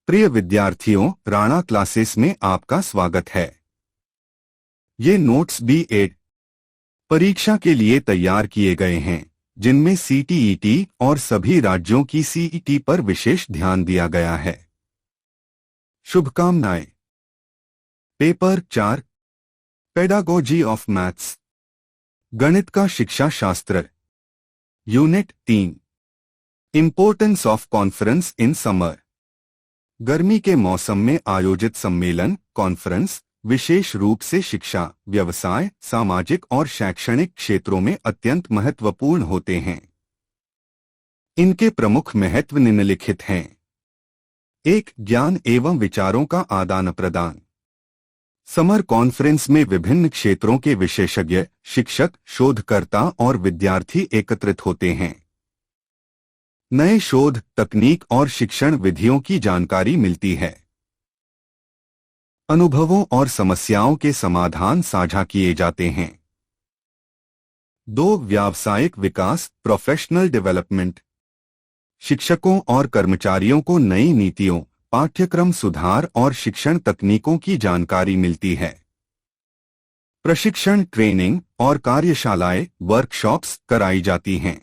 प्रिय विद्यार्थियों, राणा क्लासेस में आपका स्वागत है। ये नोट्स B.Ed परीक्षा के लिए तैयार किए गए हैं, जिनमें CTET और सभी राज्यों की CET पर विशेष ध्यान दिया गया है। शुभकामनाएं। पेपर 4 पेडागोजी ऑफ मैथ्स, गणित का शिक्षा शास्त्र, unit 3 importance of conference in summer. गर्मी के मौसम में आयोजित सम्मेलन कॉन्फ्रेंस विशेष रूप से शिक्षा, व्यवसाय, सामाजिक और शैक्षणिक क्षेत्रों में अत्यंत महत्वपूर्ण होते हैं। इनके प्रमुख महत्व निम्नलिखित हैं। 1. ज्ञान एवं विचारों का आदान प्रदान। समर कॉन्फ्रेंस में विभिन्न क्षेत्रों के विशेषज्ञ, शिक्षक, शोधकर्ता और विद्यार्थी एकत्रित होते हैं। नए शोध, तकनीक और शिक्षण विधियों की जानकारी मिलती है। अनुभवों और समस्याओं के समाधान साझा किए जाते हैं। 2. व्यावसायिक विकास, प्रोफेशनल डेवलपमेंट। शिक्षकों और कर्मचारियों को नई नीतियों, पाठ्यक्रम सुधार और शिक्षण तकनीकों की जानकारी मिलती है। प्रशिक्षण, ट्रेनिंग और कार्यशालाएं, वर्कशॉप्स कराई जाती हैं।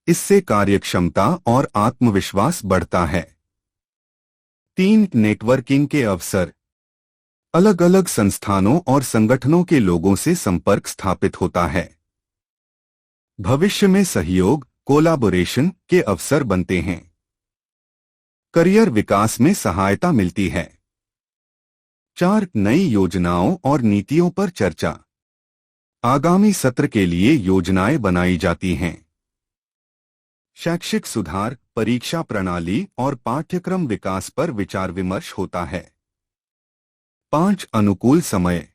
इससे कार्यक्षमता और आत्मविश्वास बढ़ता है। 3. नेटवर्किंग के अवसर। अलग अलग संस्थानों और संगठनों के लोगों से संपर्क स्थापित होता है। भविष्य में सहयोग, कोलैबोरेशन के अवसर बनते हैं। करियर विकास में सहायता मिलती है। 4. नई योजनाओं और नीतियों पर चर्चा। आगामी सत्र के लिए योजनाएं बनाई जाती हैं। शैक्षिक सुधार, परीक्षा प्रणाली और पाठ्यक्रम विकास पर विचार विमर्श होता है। 5. अनुकूल समय।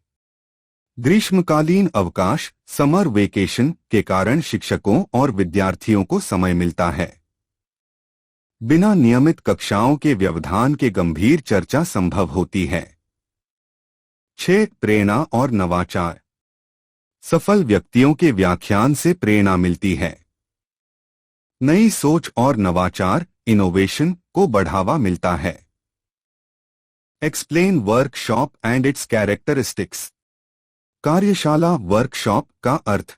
ग्रीष्मकालीन अवकाश, समर वेकेशन के कारण शिक्षकों और विद्यार्थियों को समय मिलता है। बिना नियमित कक्षाओं के व्यवधान के गंभीर चर्चा संभव होती है। 6. प्रेरणा और नवाचार। सफल व्यक्तियों के व्याख्यान से प्रेरणा मिलती है। नई सोच और नवाचार, इनोवेशन को बढ़ावा मिलता है। Explain workshop and it's characteristics. कार्यशाला, वर्कशॉप का अर्थ।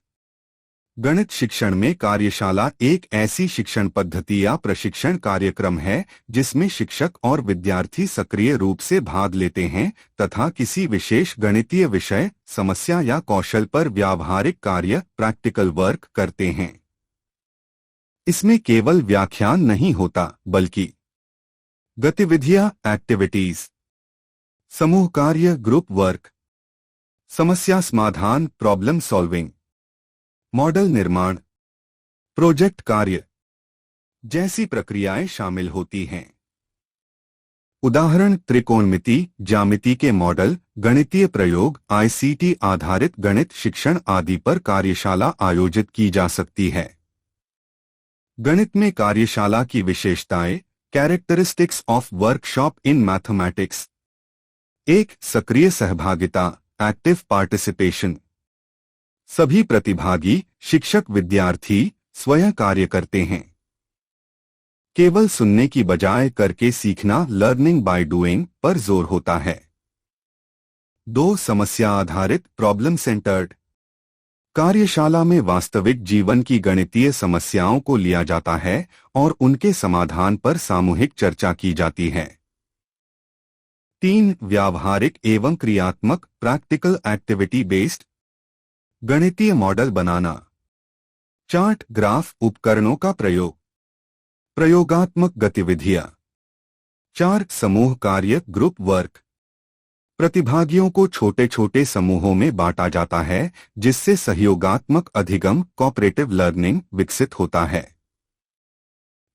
गणित शिक्षण में कार्यशाला एक ऐसी शिक्षण पद्धति या प्रशिक्षण कार्यक्रम है जिसमें शिक्षक और विद्यार्थी सक्रिय रूप से भाग लेते हैं तथा किसी विशेष गणितीय विषय, समस्या या कौशल पर व्यावहारिक कार्य, प्रैक्टिकल वर्क करते हैं। इसमें केवल व्याख्यान नहीं होता, बल्कि गतिविधियां, एक्टिविटीज, समूह कार्य, ग्रुप वर्क, समस्या समाधान, प्रॉब्लम सॉल्विंग, मॉडल निर्माण, प्रोजेक्ट कार्य जैसी प्रक्रियाएं शामिल होती हैं। उदाहरण: त्रिकोणमिति, ज्यामिति के मॉडल, गणितीय प्रयोग, ICT आधारित गणित शिक्षण आदि पर कार्यशाला आयोजित की जा सकती है। गणित में कार्यशाला की विशेषताएं। Characteristics of workshop in mathematics. 1. सक्रिय सहभागिता, एक्टिव पार्टिसिपेशन। सभी प्रतिभागी, शिक्षक, विद्यार्थी स्वयं कार्य करते हैं। केवल सुनने की बजाय करके सीखना, लर्निंग बाय डूइंग पर जोर होता है। 2. समस्या आधारित, प्रॉब्लम सेंटर्ड। कार्यशाला में वास्तविक जीवन की गणितीय समस्याओं को लिया जाता है और उनके समाधान पर सामूहिक चर्चा की जाती है। 3. व्यावहारिक एवं क्रियात्मक, प्रैक्टिकल एक्टिविटी बेस्ड। गणितीय मॉडल बनाना, चार्ट, ग्राफ, उपकरणों का प्रयोग, प्रयोगात्मक गतिविधियां। 4. समूह कार्य, ग्रुप वर्क। प्रतिभागियों को छोटे छोटे समूहों में बांटा जाता है जिससे सहयोगात्मक अधिगम, कोऑपरेटिव लर्निंग विकसित होता है।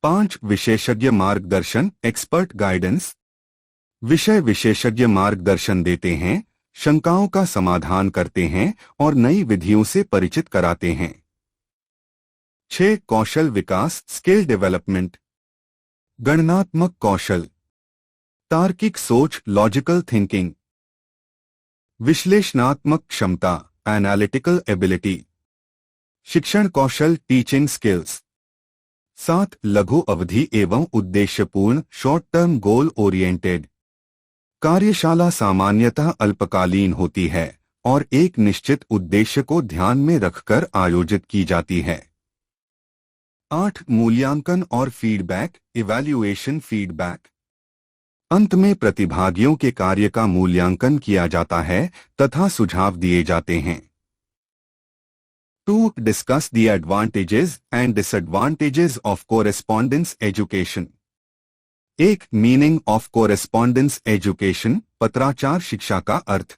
5. विशेषज्ञ मार्गदर्शन, एक्सपर्ट गाइडेंस। विषय विशेषज्ञ मार्गदर्शन देते हैं, शंकाओं का समाधान करते हैं और नई विधियों से परिचित कराते हैं। 6. कौशल विकास, स्किल डेवलपमेंट। गणनात्मक कौशल, तार्किक सोच, लॉजिकल थिंकिंग, विश्लेषणात्मक क्षमता, एनालिटिकल एबिलिटी। शिक्षण कौशल, टीचिंग स्किल्स। 7. लघु अवधि एवं उद्देश्यपूर्ण शॉर्ट टर्म गोल ओरिएंटेड। कार्यशाला सामान्यतः अल्पकालीन होती है और एक निश्चित उद्देश्य को ध्यान में रखकर आयोजित की जाती है। 8. मूल्यांकन और फीडबैक इवैल्यूएशन फीडबैक। अंत में प्रतिभागियों के कार्य का मूल्यांकन किया जाता है तथा सुझाव दिए जाते हैं। 2. Discuss the advantages and disadvantages of correspondence education. 1. Meaning of correspondence education पत्राचार शिक्षा का अर्थ।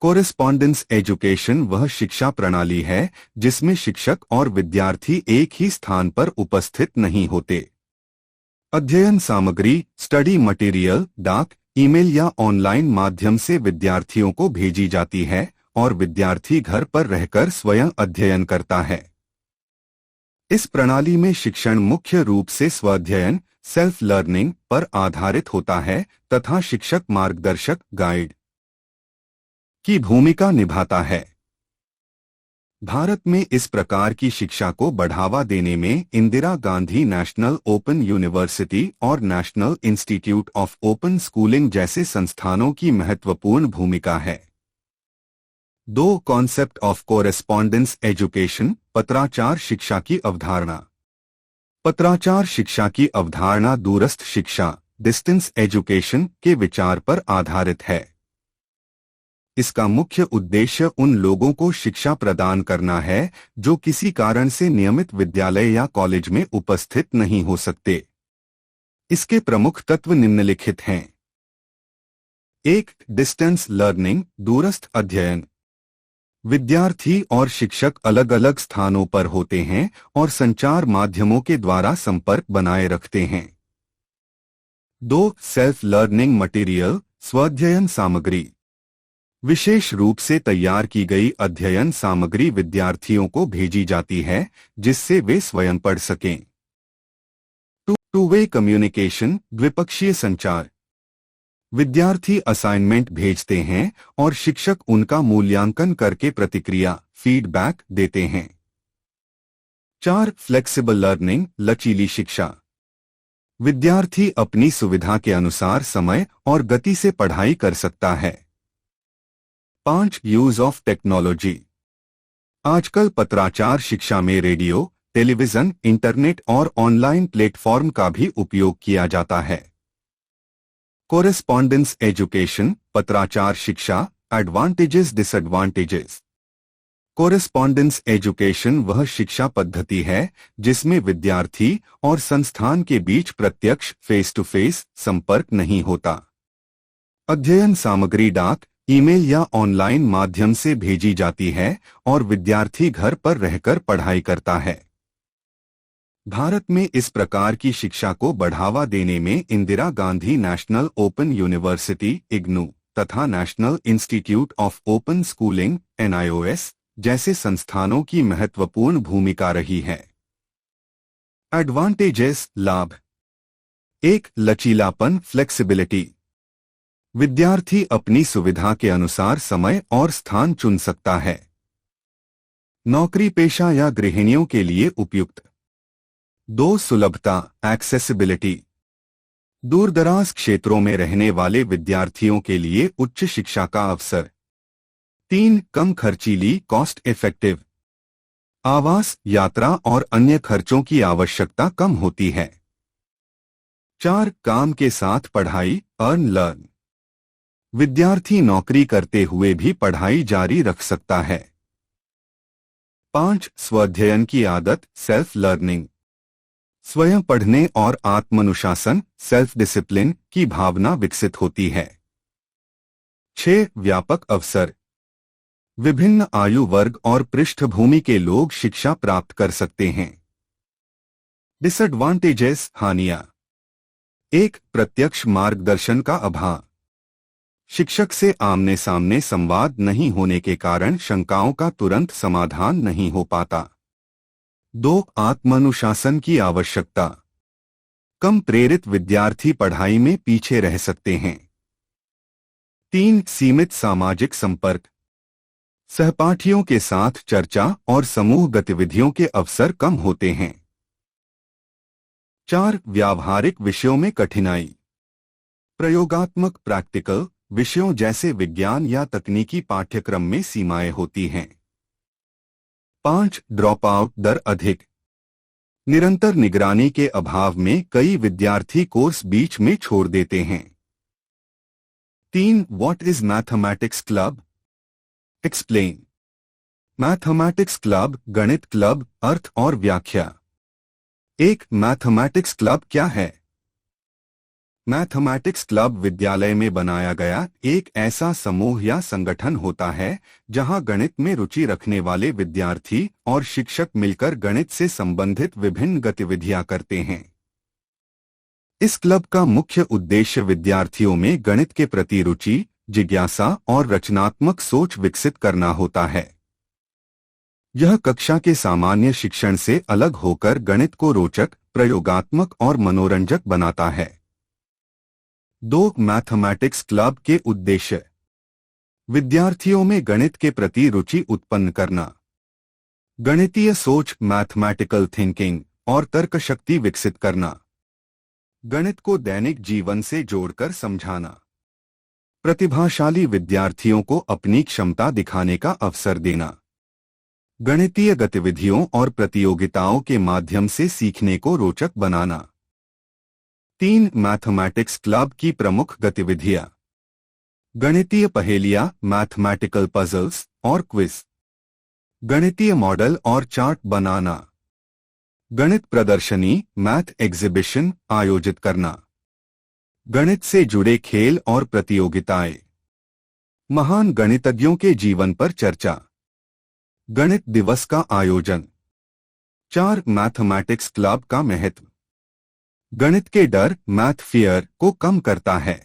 कोरेस्पॉन्डेंस एजुकेशन वह शिक्षा प्रणाली है जिसमें शिक्षक और विद्यार्थी एक ही स्थान पर उपस्थित नहीं होते। अध्ययन सामग्री स्टडी मटेरियल डाक, ईमेल या ऑनलाइन माध्यम से विद्यार्थियों को भेजी जाती है और विद्यार्थी घर पर रहकर स्वयं अध्ययन करता है। इस प्रणाली में शिक्षण मुख्य रूप से स्वाध्ययन सेल्फ लर्निंग पर आधारित होता है तथा शिक्षक मार्गदर्शक गाइड की भूमिका निभाता है। भारत में इस प्रकार की शिक्षा को बढ़ावा देने में Indira Gandhi national open university और national institute of open schooling जैसे संस्थानों की महत्वपूर्ण भूमिका है। 2. कॉन्सेप्ट ऑफ कोरेस्पॉन्डेंस एजुकेशन पत्राचार शिक्षा की अवधारणा। पत्राचार शिक्षा की अवधारणा दूरस्थ शिक्षा डिस्टेंस एजुकेशन के विचार पर आधारित है। इसका मुख्य उद्देश्य उन लोगों को शिक्षा प्रदान करना है जो किसी कारण से नियमित विद्यालय या कॉलेज में उपस्थित नहीं हो सकते। इसके प्रमुख तत्व निम्नलिखित हैं। 1. डिस्टेंस लर्निंग दूरस्थ अध्ययन। विद्यार्थी और शिक्षक अलग अलग स्थानों पर होते हैं और संचार माध्यमों के द्वारा संपर्क बनाए रखते हैं। 2. सेल्फ लर्निंग मटेरियल स्वाध्ययन सामग्री। विशेष रूप से तैयार की गई अध्ययन सामग्री विद्यार्थियों को भेजी जाती है जिससे वे स्वयं पढ़ सकें। 2. वे कम्युनिकेशन द्विपक्षीय संचार। विद्यार्थी असाइनमेंट भेजते हैं और शिक्षक उनका मूल्यांकन करके प्रतिक्रिया फीडबैक देते हैं। 4. फ्लेक्सिबल लर्निंग लचीली शिक्षा। विद्यार्थी अपनी सुविधा के अनुसार समय और गति से पढ़ाई कर सकता है। 5. Use of technology. आजकल पत्राचार शिक्षा में रेडियो टेलीविजन इंटरनेट और ऑनलाइन प्लेटफॉर्म का भी उपयोग किया जाता है। कोरेस्पॉन्डेंस एजुकेशन पत्राचार शिक्षा एडवांटेजेस डिसएडवांटेजेस। कोरेस्पॉन्डेंस एजुकेशन वह शिक्षा पद्धति है जिसमें विद्यार्थी और संस्थान के बीच प्रत्यक्ष फेस टू फेस संपर्क नहीं होता। अध्ययन सामग्री डाक ईमेल या ऑनलाइन माध्यम से भेजी जाती है और विद्यार्थी घर पर रहकर पढ़ाई करता है। भारत में इस प्रकार की शिक्षा को बढ़ावा देने में Indira Gandhi national open university IGNOU तथा national institute of open schooling NIOS जैसे संस्थानों की महत्वपूर्ण भूमिका रही है। एडवांटेजेस लाभ। 1. लचीलापन फ्लेक्सिबिलिटी। विद्यार्थी अपनी सुविधा के अनुसार समय और स्थान चुन सकता है। नौकरी पेशा या गृहिणियों के लिए उपयुक्त। 2. सुलभता एक्सेसिबिलिटी। दूरदराज क्षेत्रों में रहने वाले विद्यार्थियों के लिए उच्च शिक्षा का अवसर। 3. कम खर्चीली कॉस्ट इफेक्टिव। आवास यात्रा और अन्य खर्चों की आवश्यकता कम होती है। 4. काम के साथ पढ़ाई अर्न लर्न। विद्यार्थी नौकरी करते हुए भी पढ़ाई जारी रख सकता है। 5. स्वाध्ययन की आदत सेल्फ लर्निंग। स्वयं पढ़ने और आत्मानुशासन सेल्फ डिसिप्लिन की भावना विकसित होती है। 6. व्यापक अवसर। विभिन्न आयु वर्ग और पृष्ठभूमि के लोग शिक्षा प्राप्त कर सकते हैं। डिसएडवांटेजेस हानियां। 1. प्रत्यक्ष मार्गदर्शन का अभाव। शिक्षक से आमने सामने संवाद नहीं होने के कारण शंकाओं का तुरंत समाधान नहीं हो पाता। 2. आत्मानुशासन की आवश्यकता। कम प्रेरित विद्यार्थी पढ़ाई में पीछे रह सकते हैं। 3. सीमित सामाजिक संपर्क। सहपाठियों के साथ चर्चा और समूह गतिविधियों के अवसर कम होते हैं। 4. व्यावहारिक विषयों में कठिनाई। प्रयोगात्मक प्रैक्टिकल विषयों जैसे विज्ञान या तकनीकी पाठ्यक्रम में सीमाएं होती हैं। 5. ड्रॉप आउट दर अधिक। निरंतर निगरानी के अभाव में कई विद्यार्थी कोर्स बीच में छोड़ देते हैं। 3. What is mathematics club? Explain. Mathematics club गणित क्लब, अर्थ और व्याख्या। 1. मैथमेटिक्स क्लब क्या है? मैथमेटिक्स क्लब विद्यालय में बनाया गया एक ऐसा समूह या संगठन होता है जहां गणित में रुचि रखने वाले विद्यार्थी और शिक्षक मिलकर गणित से संबंधित विभिन्न गतिविधियां करते हैं। इस क्लब का मुख्य उद्देश्य विद्यार्थियों में गणित के प्रति रुचि, जिज्ञासा और रचनात्मक सोच विकसित करना होता है। यह कक्षा के सामान्य शिक्षण से अलग होकर गणित को रोचक, प्रयोगात्मक और मनोरंजक बनाता है। 2. मैथमेटिक्स क्लब के उद्देश्य। विद्यार्थियों में गणित के प्रति रुचि उत्पन्न करना, गणितीय सोच, मैथमेटिकल थिंकिंग और तर्क शक्ति विकसित करना, गणित को दैनिक जीवन से जोड़कर समझाना, प्रतिभाशाली विद्यार्थियों को अपनी क्षमता दिखाने का अवसर देना, गणितीय गतिविधियों और प्रतियोगिताओं के माध्यम से सीखने को रोचक बनाना। 3. मैथमेटिक्स क्लब की प्रमुख गतिविधियां। गणितीय पहेलियां, मैथमेटिकल पजल्स और क्विज, गणितीय मॉडल और चार्ट बनाना, गणित प्रदर्शनी, मैथ एग्जीबिशन आयोजित करना, गणित से जुड़े खेल और प्रतियोगिताएं, महान गणितज्ञों के जीवन पर चर्चा, गणित दिवस का आयोजन। 4. मैथमेटिक्स क्लब का महत्व। गणित के डर, मैथ फियर, को कम करता है।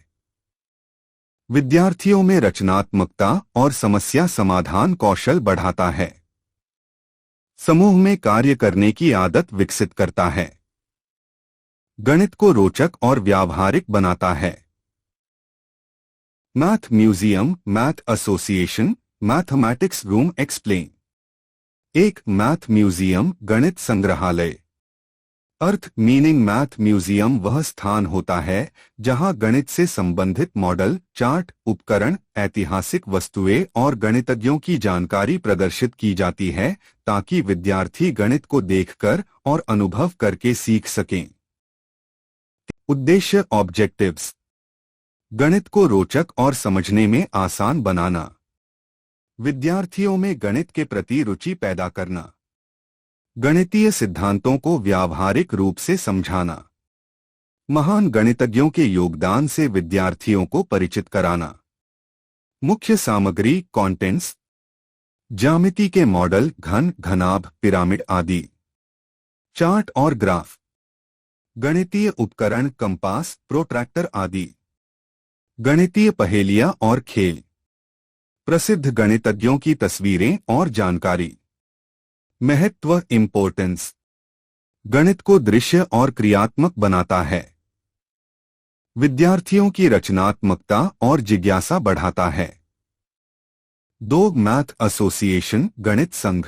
विद्यार्थियों में रचनात्मकता और समस्या समाधान कौशल बढ़ाता है। समूह में कार्य करने की आदत विकसित करता है। गणित को रोचक और व्यावहारिक बनाता है। Math museum, math association, mathematics room explain. 1. Math museum गणित संग्रहालय। अर्थ मीनिंग। मैथ म्यूजियम वह स्थान होता है जहां गणित से संबंधित मॉडल, चार्ट, उपकरण, ऐतिहासिक वस्तुएं और गणितज्ञों की जानकारी प्रदर्शित की जाती है ताकि विद्यार्थी गणित को देखकर और अनुभव करके सीख सकें। उद्देश्य ऑब्जेक्टिव्स। गणित को रोचक और समझने में आसान बनाना, विद्यार्थियों में गणित के प्रति रुचि पैदा करना, गणितीय सिद्धांतों को व्यावहारिक रूप से समझाना, महान गणितज्ञों के योगदान से विद्यार्थियों को परिचित कराना। मुख्य सामग्री कंटेंट्स। ज्यामिति के मॉडल, घन, घनाभ, पिरामिड आदि, चार्ट और ग्राफ, गणितीय उपकरण, कंपास, प्रोट्रैक्टर आदि, गणितीय पहेलियां और खेल, प्रसिद्ध गणितज्ञों की तस्वीरें और जानकारी। महत्व इम्पोर्टेंस। गणित को दृश्य और क्रियात्मक बनाता है, विद्यार्थियों की रचनात्मकता और जिज्ञासा बढ़ाता है। 2. मैथ एसोसिएशन गणित संघ।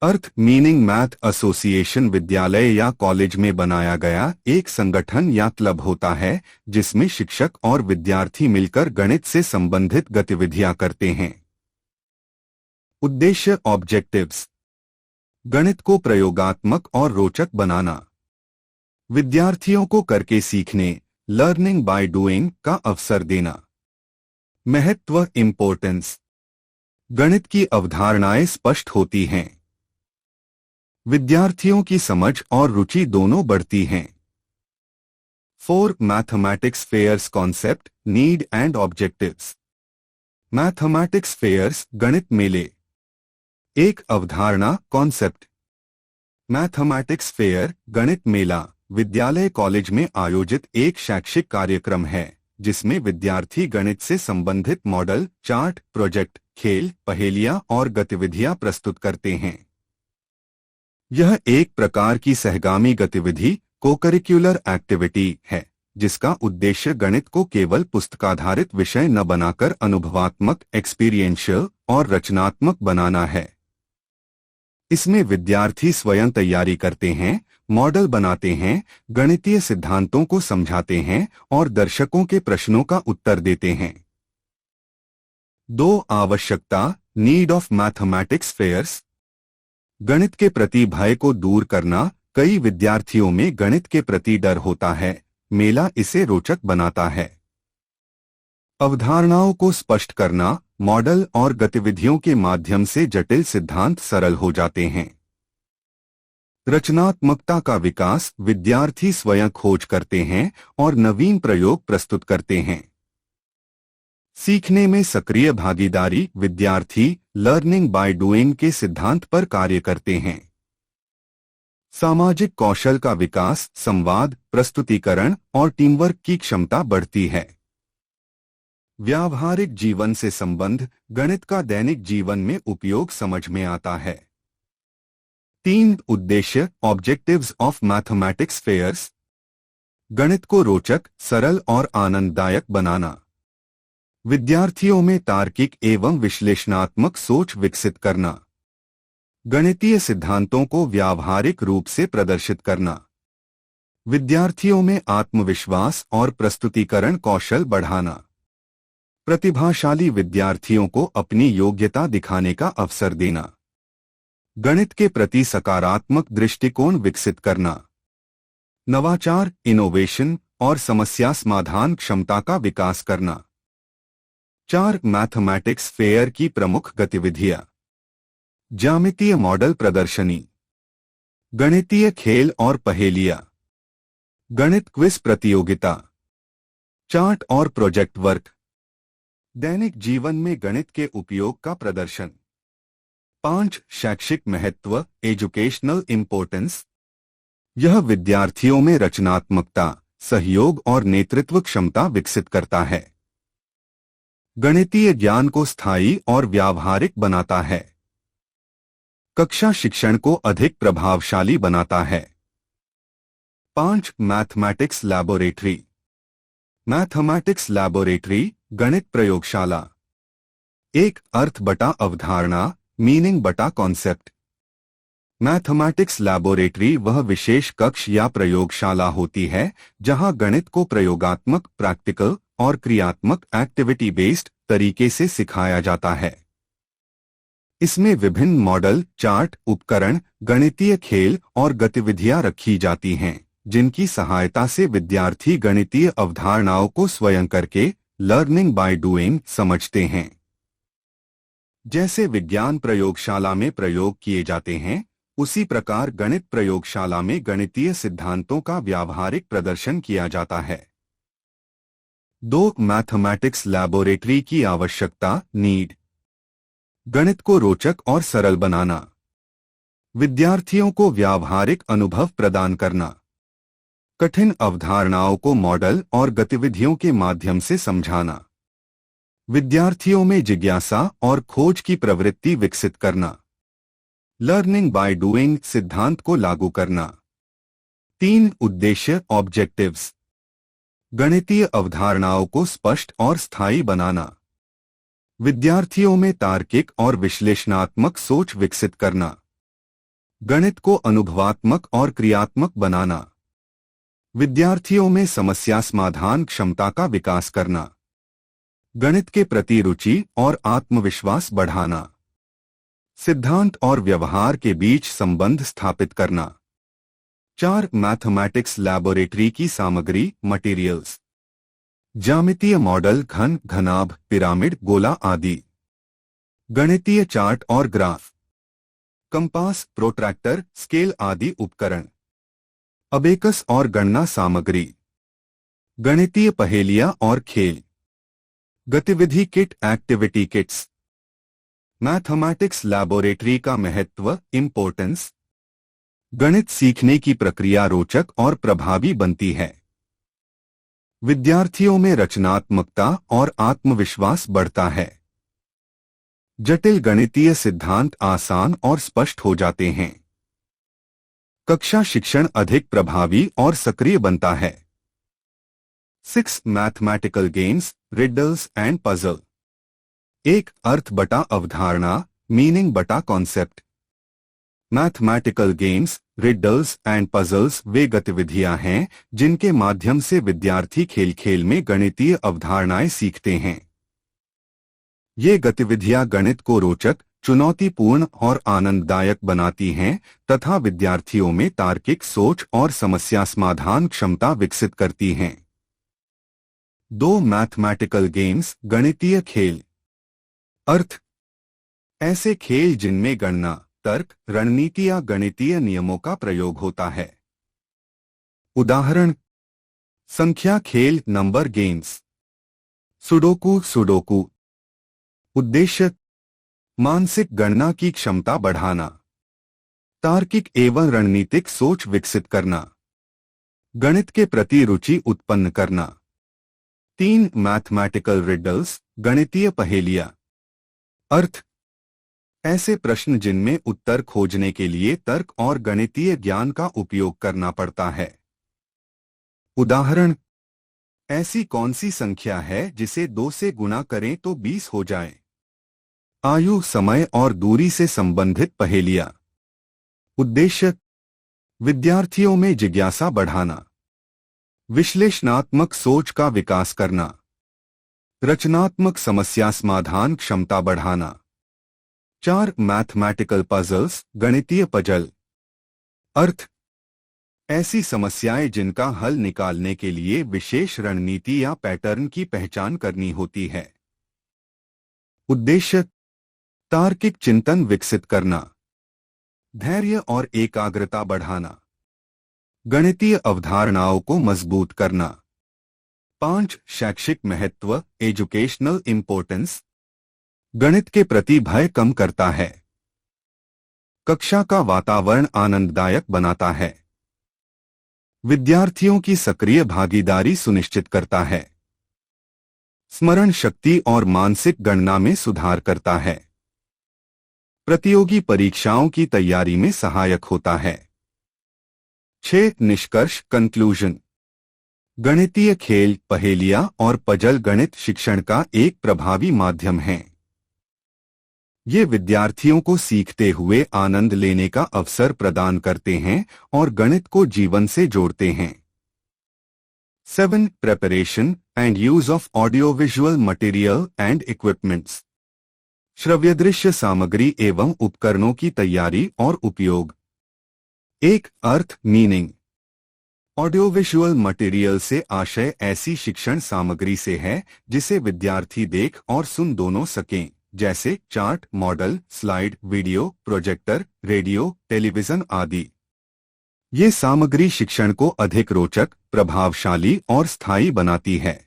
अर्थ मीनिंग। मैथ एसोसिएशन विद्यालय या कॉलेज में बनाया गया एक संगठन या क्लब होता है जिसमें शिक्षक और विद्यार्थी मिलकर गणित से संबंधित गतिविधियां करते हैं। उद्देश्य ऑब्जेक्टिव्स। गणित को प्रयोगात्मक और रोचक बनाना, विद्यार्थियों को करके सीखने, लर्निंग बाय डूइंग का अवसर देना। महत्व इम्पोर्टेंस। गणित की अवधारणाएं स्पष्ट होती हैं, विद्यार्थियों की समझ और रुचि दोनों बढ़ती हैं। 4. Mathematics fairs concept, need and objectives. Mathematics fairs गणित मेले। एक अवधारणा, कॉन्सेप्ट। मैथमेटिक्स फेयर गणित मेला विद्यालय कॉलेज में आयोजित एक शैक्षिक कार्यक्रम है जिसमें विद्यार्थी गणित से संबंधित मॉडल, चार्ट, प्रोजेक्ट, खेल, पहेलियां और गतिविधियां प्रस्तुत करते हैं। यह एक प्रकार की सहगामी गतिविधि, कोकरिक्युलर एक्टिविटी है जिसका उद्देश्य गणित को केवल पुस्तकाधारित विषय न बनाकर अनुभवात्मक, एक्सपीरियंशियल और रचनात्मक बनाना है। इसमें विद्यार्थी स्वयं तैयारी करते हैं, मॉडल बनाते हैं, गणितीय सिद्धांतों को समझाते हैं और दर्शकों के प्रश्नों का उत्तर देते हैं। 2 आवश्यकता, नीड ऑफ मैथमेटिक्स फेयर्स। गणित के प्रति भय को दूर करना। कई विद्यार्थियों में गणित के प्रति डर होता है। मेला इसे रोचक बनाता है। अवधारणाओं को स्पष्ट करना। मॉडल और गतिविधियों के माध्यम से जटिल सिद्धांत सरल हो जाते हैं। रचनात्मकता का विकास। विद्यार्थी स्वयं खोज करते हैं और नवीन प्रयोग प्रस्तुत करते हैं। सीखने में सक्रिय भागीदारी। विद्यार्थी लर्निंग बाय डूइंग के सिद्धांत पर कार्य करते हैं। सामाजिक कौशल का विकास। संवाद, प्रस्तुतीकरण और टीमवर्क की क्षमता बढ़ती है। व्यावहारिक जीवन से संबंध। गणित का दैनिक जीवन में उपयोग समझ में आता है। 3 उद्देश्य, ऑब्जेक्टिव्स ऑफ मैथमेटिक्स फेयर्स। गणित को रोचक, सरल और आनंददायक बनाना। विद्यार्थियों में तार्किक एवं विश्लेषणात्मक सोच विकसित करना। गणितीय सिद्धांतों को व्यावहारिक रूप से प्रदर्शित करना। विद्यार्थियों में आत्मविश्वास और प्रस्तुतीकरण कौशल बढ़ाना। प्रतिभाशाली विद्यार्थियों को अपनी योग्यता दिखाने का अवसर देना। गणित के प्रति सकारात्मक दृष्टिकोण विकसित करना। नवाचार, इनोवेशन और समस्या समाधान क्षमता का विकास करना। 4 मैथमेटिक्स फेयर की प्रमुख गतिविधियां। ज्यामितीय मॉडल प्रदर्शनी, गणितीय खेल और पहेलियां, गणित क्विज प्रतियोगिता, चार्ट और प्रोजेक्ट वर्क। दैनिक जीवन में गणित के उपयोग का प्रदर्शन। 5 शैक्षिक महत्व, एजुकेशनल इंपॉर्टेंस। यह विद्यार्थियों में रचनात्मकता, सहयोग और नेतृत्व क्षमता विकसित करता है। गणितीय ज्ञान को स्थायी और व्यावहारिक बनाता है। कक्षा शिक्षण को अधिक प्रभावशाली बनाता है। 5 मैथमेटिक्स लैबोरेटरी। मैथमेटिक्स लैबोरेटरी, गणित प्रयोगशाला। 1 अर्थ बटा अवधारणा, मीनिंग बटा कॉन्सेप्ट। मैथमेटिक्स लैबोरेटरी वह विशेष कक्ष या प्रयोगशाला होती है जहां गणित को प्रयोगात्मक, प्रैक्टिकल और क्रियात्मक एक्टिविटी बेस्ड तरीके से सिखाया जाता है। इसमें विभिन्न मॉडल, चार्ट, उपकरण, गणितीय खेल और गतिविधियां रखी जाती हैं जिनकी सहायता से विद्यार्थी गणितीय अवधारणाओं को स्वयं करके लर्निंग बाय डूइंग समझते हैं। जैसे विज्ञान प्रयोगशाला में प्रयोग किए जाते हैं, उसी प्रकार गणित प्रयोगशाला में गणितीय सिद्धांतों का व्यावहारिक प्रदर्शन किया जाता है। 2 मैथमेटिक्स लैबोरेटरी की आवश्यकता, नीड। गणित को रोचक और सरल बनाना। विद्यार्थियों को व्यावहारिक अनुभव प्रदान करना। कठिन अवधारणाओं को मॉडल और गतिविधियों के माध्यम से समझाना। विद्यार्थियों में जिज्ञासा और खोज की प्रवृत्ति विकसित करना। लर्निंग बाय डूइंग सिद्धांत को लागू करना। 3 उद्देश्य, ऑब्जेक्टिव्स। गणितीय अवधारणाओं को स्पष्ट और स्थायी बनाना। विद्यार्थियों में तार्किक और विश्लेषणात्मक सोच विकसित करना। गणित को अनुभवात्मक और क्रियात्मक बनाना। विद्यार्थियों में समस्या समाधान क्षमता का विकास करना। गणित के प्रति रुचि और आत्मविश्वास बढ़ाना। सिद्धांत और व्यवहार के बीच संबंध स्थापित करना। 4 मैथमेटिक्स लैबोरेटरी की सामग्री, मटेरियल्स। ज्यामितीय मॉडल, घन, घनाभ, पिरामिड, गोला आदि। गणितीय चार्ट और ग्राफ। कंपास, प्रोट्रैक्टर, स्केल आदि उपकरण। अबेकस और गणना सामग्री। गणितीय पहेलियां और खेल। गतिविधि किट, एक्टिविटी किट्स। मैथमेटिक्स लैबोरेटरी का महत्व, इंपॉर्टेंस। गणित सीखने की प्रक्रिया रोचक और प्रभावी बनती है। विद्यार्थियों में रचनात्मकता और आत्मविश्वास बढ़ता है। जटिल गणितीय सिद्धांत आसान और स्पष्ट हो जाते हैं। कक्षा शिक्षण अधिक प्रभावी और सक्रिय बनता है। 6 mathematical games, riddles and puzzle. 1 अर्थ बटा अवधारणा, मीनिंग बटा concept. Mathematical games, riddles and puzzles वे गतिविधियां हैं जिनके माध्यम से विद्यार्थी खेल खेल में गणितीय अवधारणाएं सीखते हैं। ये गतिविधियां गणित को रोचक, चुनौतीपूर्ण और आनंददायक बनाती हैं तथा विद्यार्थियों में तार्किक सोच और समस्या समाधान क्षमता विकसित करती हैं। 2 मैथमेटिकल गेम्स, गणितीय खेल। अर्थ: ऐसे खेल जिनमें गणना, तर्क, रणनीति या गणितीय नियमों का प्रयोग होता है। उदाहरण: संख्या खेल, नंबर गेम्स। Sudoku, sudoku. उद्देश्य: मानसिक गणना की क्षमता बढ़ाना, तार्किक एवं रणनीतिक सोच विकसित करना, गणित के प्रति रुचि उत्पन्न करना। 3 मैथमेटिकल रिडल्स, गणितीय पहेलियां। अर्थ: ऐसे प्रश्न जिनमें उत्तर खोजने के लिए तर्क और गणितीय ज्ञान का उपयोग करना पड़ता है। उदाहरण: ऐसी कौन सी संख्या है जिसे 2 से गुणा करें तो 20 हो जाए? आयु, समय और दूरी से संबंधित पहेलियां। उद्देश्य: विद्यार्थियों में जिज्ञासा बढ़ाना, विश्लेषणात्मक सोच का विकास करना, रचनात्मक समस्या समाधान क्षमता बढ़ाना। 4 मैथमेटिकल पजल्स, गणितीय पजल। अर्थ: ऐसी समस्याएं जिनका हल निकालने के लिए विशेष रणनीति या पैटर्न की पहचान करनी होती है। उद्देश्य: तार्किक चिंतन विकसित करना, धैर्य और एकाग्रता बढ़ाना, गणितीय अवधारणाओं को मजबूत करना। 5 शैक्षिक महत्व, एजुकेशनल इंपॉर्टेंस। गणित के प्रति भय कम करता है, कक्षा का वातावरण आनंददायक बनाता है, विद्यार्थियों की सक्रिय भागीदारी सुनिश्चित करता है, स्मरण शक्ति और मानसिक गणना में सुधार करता है, प्रतियोगी परीक्षाओं की तैयारी में सहायक होता है। 6 निष्कर्ष, कंक्लूजन। गणितीय खेल, पहेलियां और पजल गणित शिक्षण का एक प्रभावी माध्यम है। ये विद्यार्थियों को सीखते हुए आनंद लेने का अवसर प्रदान करते हैं और गणित को जीवन से जोड़ते हैं। 7 preparation and use of audio visual material and equipments. श्रव्यदृश्य सामग्री एवं उपकरणों की तैयारी और उपयोग। 1 अर्थ, मीनिंग। ऑडियो विजुअल मटेरियल से आशय ऐसी शिक्षण सामग्री से है जिसे विद्यार्थी देख और सुन दोनों सकें, जैसे chart, model, slide, video, projector, radio, television आदि। ये सामग्री शिक्षण को अधिक रोचक, प्रभावशाली और स्थायी बनाती है।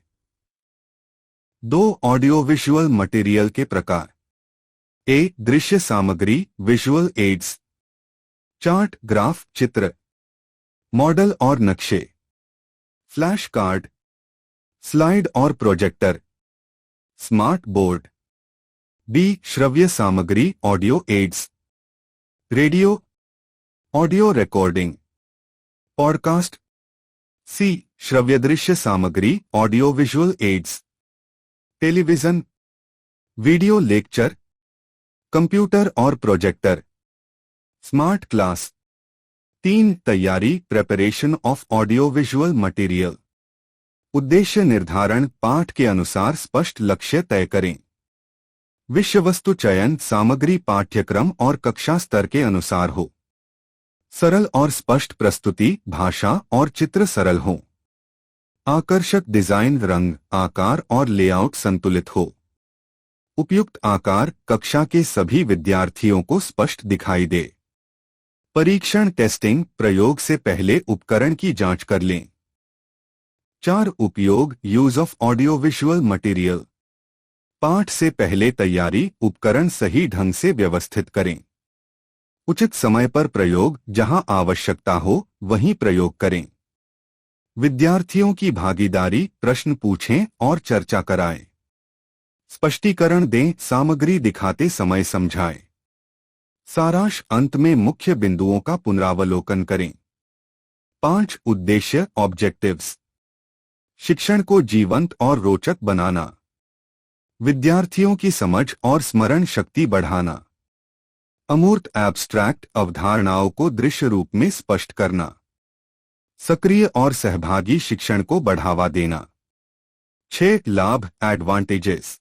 2 ऑडियो विजुअल मटेरियल के प्रकार। ए दृश्य सामग्री, विजुअल एड्स। चार्ट, ग्राफ, चित्र, मॉडल और नक्शे, फ्लैश कार्ड, स्लाइड और प्रोजेक्टर, स्मार्ट बोर्ड। बी श्रव्य सामग्री, audio aids. Radio, audio recording, podcast. C श्रव्यदृश्य सामग्री, audio visual aids. Television, video lecture, computer और प्रोजेक्टर, स्मार्ट क्लास। 3 तैयारी, preparation of audio visual material. उद्देश्य निर्धारण, पाठ के अनुसार स्पष्ट लक्ष्य तय करें। विषय वस्तु चयन, सामग्री पाठ्यक्रम और कक्षा स्तर के अनुसार हो। सरल और स्पष्ट प्रस्तुति, भाषा और चित्र सरल हो। आकर्षक डिजाइन, रंग, आकार और लेआउट संतुलित हो। उपयुक्त आकार, कक्षा के सभी विद्यार्थियों को स्पष्ट दिखाई दे। परीक्षण, टेस्टिंग, प्रयोग से पहले उपकरण की जांच कर लें। 4 उपयोग, use of audio visual material. पाठ से पहले तैयारी, उपकरण सही ढंग से व्यवस्थित करें। उचित समय पर प्रयोग, जहां आवश्यकता हो वहीं प्रयोग करें। विद्यार्थियों की भागीदारी, प्रश्न पूछें और चर्चा कराएं। स्पष्टीकरण दें, सामग्री दिखाते समय समझाएं। सारांश, अंत में मुख्य बिंदुओं का पुनरावलोकन करें। 5 उद्देश्य, ऑब्जेक्टिव्स। शिक्षण को जीवंत और रोचक बनाना, विद्यार्थियों की समझ और स्मरण शक्ति बढ़ाना, अमूर्त एब्स्ट्रैक्ट अवधारणाओं को दृश्य रूप में स्पष्ट करना। सक्रिय और सहभागी शिक्षण को बढ़ावा देना। 6 लाभ एडवांटेजेस।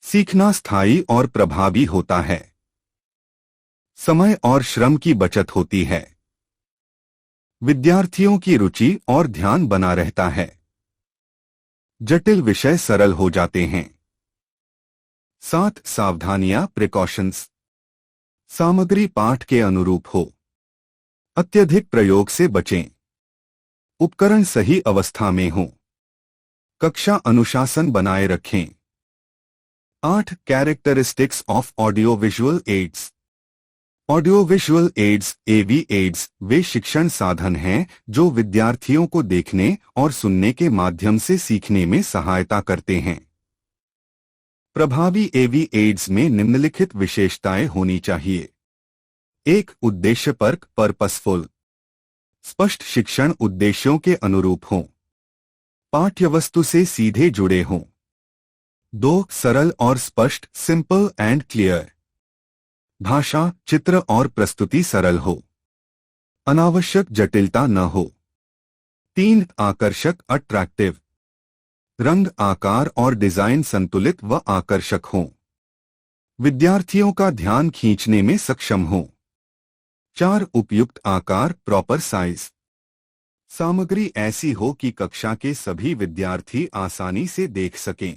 सीखना स्थायी और प्रभावी होता है। समय और श्रम की बचत होती है। विद्यार्थियों की रुचि और ध्यान बना रहता है। जटिल विषय सरल हो जाते हैं। 7 सावधानियां प्रिकॉशंस। सामग्री पाठ के अनुरूप हो। अत्यधिक प्रयोग से बचें। उपकरण सही अवस्था में हो। कक्षा अनुशासन बनाए रखें। 8 characteristics of audio visual aids. Audio visual aids AV aids वे शिक्षण साधन हैं जो विद्यार्थियों को देखने और सुनने के माध्यम से सीखने में सहायता करते हैं। प्रभावी AV एड्स में निम्नलिखित विशेषताएं होनी चाहिए। 1 उद्देश्यपरक पर्पसफुल। स्पष्ट शिक्षण उद्देश्यों के अनुरूप हों। पाठ्यवस्तु से सीधे जुड़े हों। 2 सरल और स्पष्ट सिंपल एंड क्लियर। भाषा, चित्र और प्रस्तुति सरल हो। अनावश्यक जटिलता न हो। 3 आकर्षक अट्रैक्टिव। रंग, आकार और डिजाइन संतुलित व आकर्षक हों। विद्यार्थियों का ध्यान खींचने में सक्षम हो। 4 उपयुक्त आकार प्रॉपर साइज। सामग्री ऐसी हो कि कक्षा के सभी विद्यार्थी आसानी से देख सकें।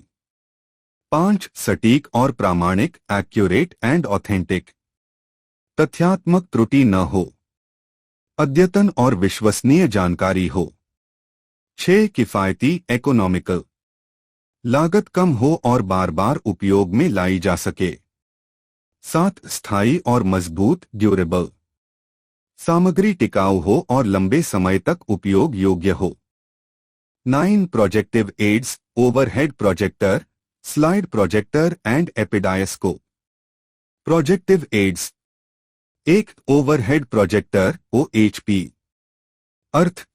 5 सटीक और प्रामाणिक एक्यूरेट एंड ऑथेंटिक। तथ्यात्मक त्रुटि न हो। अद्यतन और विश्वसनीय जानकारी हो। 6 किफायती इकोनॉमिकल। लागत कम हो और बार बार उपयोग में लाई जा सके। 7 स्थायी और मजबूत ड्यूरेबल। सामग्री टिकाऊ हो और लंबे समय तक उपयोग योग्य हो। 9 projective aids overhead projector, slide projector and epidiascope. Projective aids. 1 overhead projector OHP। अर्थ।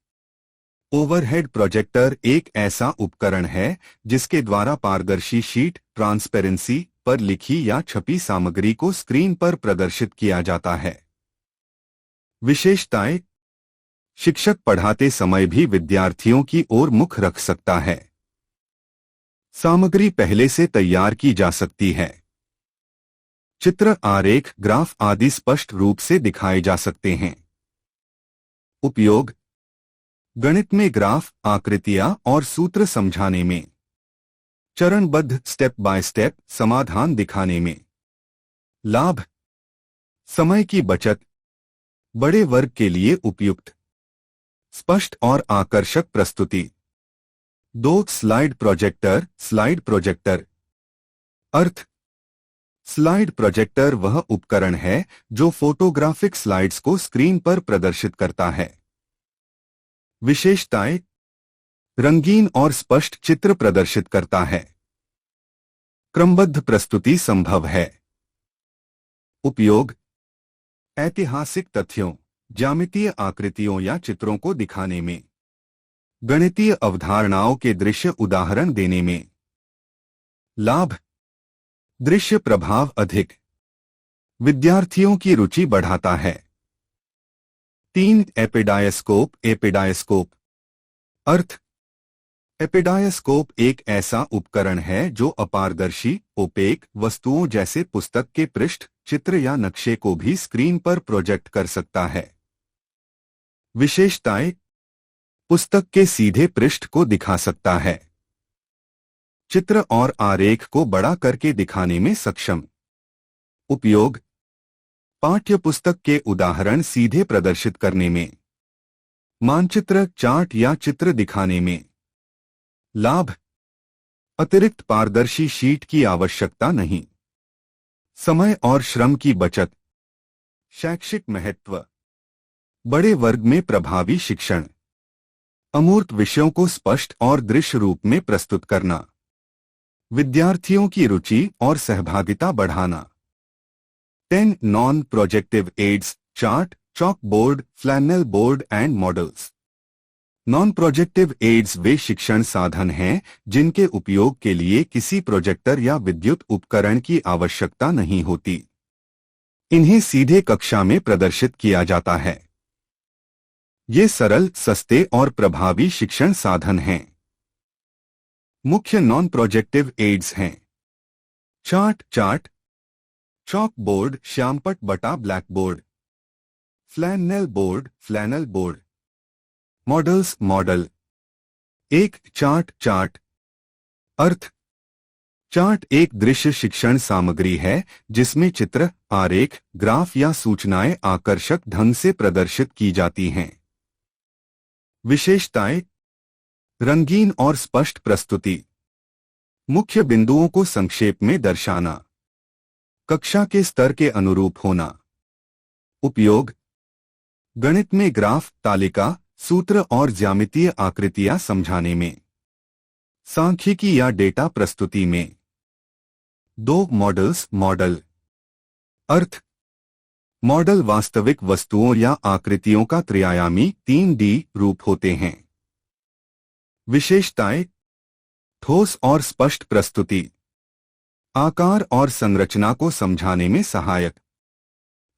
ओवरहेड प्रोजेक्टर एक ऐसा उपकरण है जिसके द्वारा पारदर्शी शीट ट्रांसपेरेंसी पर लिखी या छपी सामग्री को स्क्रीन पर प्रदर्शित किया जाता है। विशेषताएं। शिक्षक पढ़ाते समय भी विद्यार्थियों की ओर मुख रख सकता है। सामग्री पहले से तैयार की जा सकती है। चित्र, आरेख, ग्राफ आदि स्पष्ट रूप से दिखाए जा सकते हैं। उपयोग। गणित में ग्राफ, आकृतियां और सूत्र समझाने में। चरणबद्ध स्टेप बाय स्टेप समाधान दिखाने में। लाभ। समय की बचत। बड़े वर्ग के लिए उपयुक्त। स्पष्ट और आकर्षक प्रस्तुति। 2 स्लाइड प्रोजेक्टर स्लाइड प्रोजेक्टर। अर्थ। स्लाइड प्रोजेक्टर वह उपकरण है जो फोटोग्राफिक स्लाइड्स को स्क्रीन पर प्रदर्शित करता है। विशेषताएं। रंगीन और स्पष्ट चित्र प्रदर्शित करता है। क्रमबद्ध प्रस्तुति संभव है। उपयोग। ऐतिहासिक तथ्यों, ज्यामितीय आकृतियों या चित्रों को दिखाने में। गणितीय अवधारणाओं के दृश्य उदाहरण देने में। लाभ। दृश्य प्रभाव अधिक। विद्यार्थियों की रुचि बढ़ाता है। 3 एपिडायस्कोप एपिडायस्कोप। अर्थ। एपिडायस्कोप एक ऐसा उपकरण है जो अपारदर्शी ओपेक वस्तुओं जैसे पुस्तक के पृष्ठ, चित्र या नक्शे को भी स्क्रीन पर प्रोजेक्ट कर सकता है। विशेषताएं। पुस्तक के सीधे पृष्ठ को दिखा सकता है। चित्र और आरेख को बड़ा करके दिखाने में सक्षम। उपयोग। पाठ्य पुस्तक के उदाहरण सीधे प्रदर्शित करने में। मानचित्र, चार्ट या चित्र दिखाने में। लाभ। अतिरिक्त पारदर्शी शीट की आवश्यकता नहीं। समय और श्रम की बचत। शैक्षिक महत्व। बड़े वर्ग में प्रभावी शिक्षण। अमूर्त विषयों को स्पष्ट और दृश्य रूप में प्रस्तुत करना। विद्यार्थियों की रुचि और सहभागिता बढ़ाना। 10 non projective aids chart, chalk board, flannel board and models. Non projective aids वे शिक्षण साधन हैं जिनके उपयोग के लिए किसी प्रोजेक्टर या विद्युत उपकरण की आवश्यकता नहीं होती। इन्हें सीधे कक्षा में प्रदर्शित किया जाता है। ये सरल, सस्ते और प्रभावी शिक्षण साधन हैं। मुख्य नॉन प्रोजेक्टिव एड्स हैं चार्ट, चॉक बोर्ड, श्यामपट बटा black board, flannel board, model. एक चार्ट अर्थ। चार्ट एक दृश्य शिक्षण सामग्री है जिसमें चित्र, आरेख, ग्राफ या सूचनाएं आकर्षक ढंग से प्रदर्शित की जाती हैं। विशेषताएं: रंगीन और स्पष्ट प्रस्तुति, मुख्य बिंदुओं को संक्षेप में दर्शाना, कक्षा के स्तर के अनुरूप होना। उपयोग: गणित में ग्राफ, तालिका, सूत्र और ज्यामितीय आकृतियां समझाने में, सांख्यिकी या डेटा प्रस्तुति में। 2 मॉडल। अर्थ: मॉडल वास्तविक वस्तुओं या आकृतियों का त्रिआयामी 3D रूप होते हैं। विशेषताएं: ठोस और स्पष्ट प्रस्तुति, आकार और संरचना को समझाने में सहायक।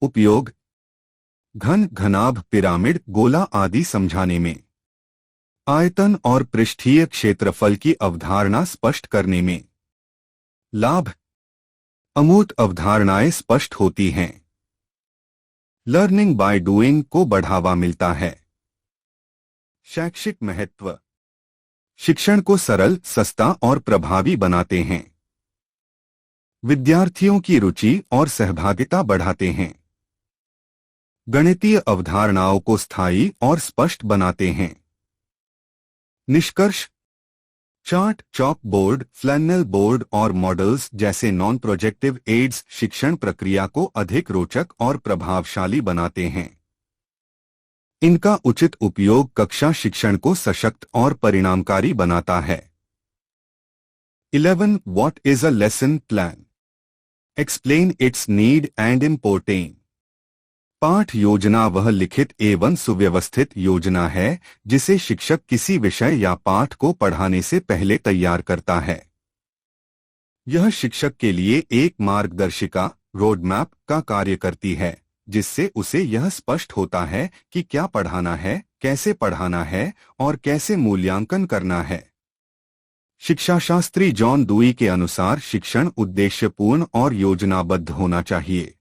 उपयोग: घनाभ, पिरामिड, गोला आदि समझाने में। आयतन और पृष्ठीय क्षेत्रफल की अवधारणा स्पष्ट करने में। लाभ: अमूर्त अवधारणाएं स्पष्ट होती हैं। लर्निंग बाय डूइंग को बढ़ावा मिलता है। शैक्षिक महत्व: शिक्षण को सरल, सस्ता और प्रभावी बनाते हैं। विद्यार्थियों की रुचि और सहभागिता बढ़ाते हैं। गणितीय अवधारणाओं को स्थायी और स्पष्ट बनाते हैं। निष्कर्ष: chart, chalk board, flannel board और मॉडल्स जैसे नॉन प्रोजेक्टिव एड्स शिक्षण प्रक्रिया को अधिक रोचक और प्रभावशाली बनाते हैं। इनका उचित उपयोग कक्षा शिक्षण को सशक्त और परिणामकारी बनाता है। 11. What is a lesson plan? Explain its need and importance. पाठ योजना वह लिखित एवं सुव्यवस्थित योजना है जिसे शिक्षक किसी विषय या पाठ को पढ़ाने से पहले तैयार करता है। यह शिक्षक के लिए एक मार्गदर्शिका, रोडमैप का कार्य करती है, जिससे उसे यह स्पष्ट होता है कि क्या पढ़ाना है, कैसे पढ़ाना है और कैसे मूल्यांकन करना है। शिक्षाशास्त्री जॉन डूई के अनुसार शिक्षण उद्देश्यपूर्ण और योजनाबद्ध होना चाहिए।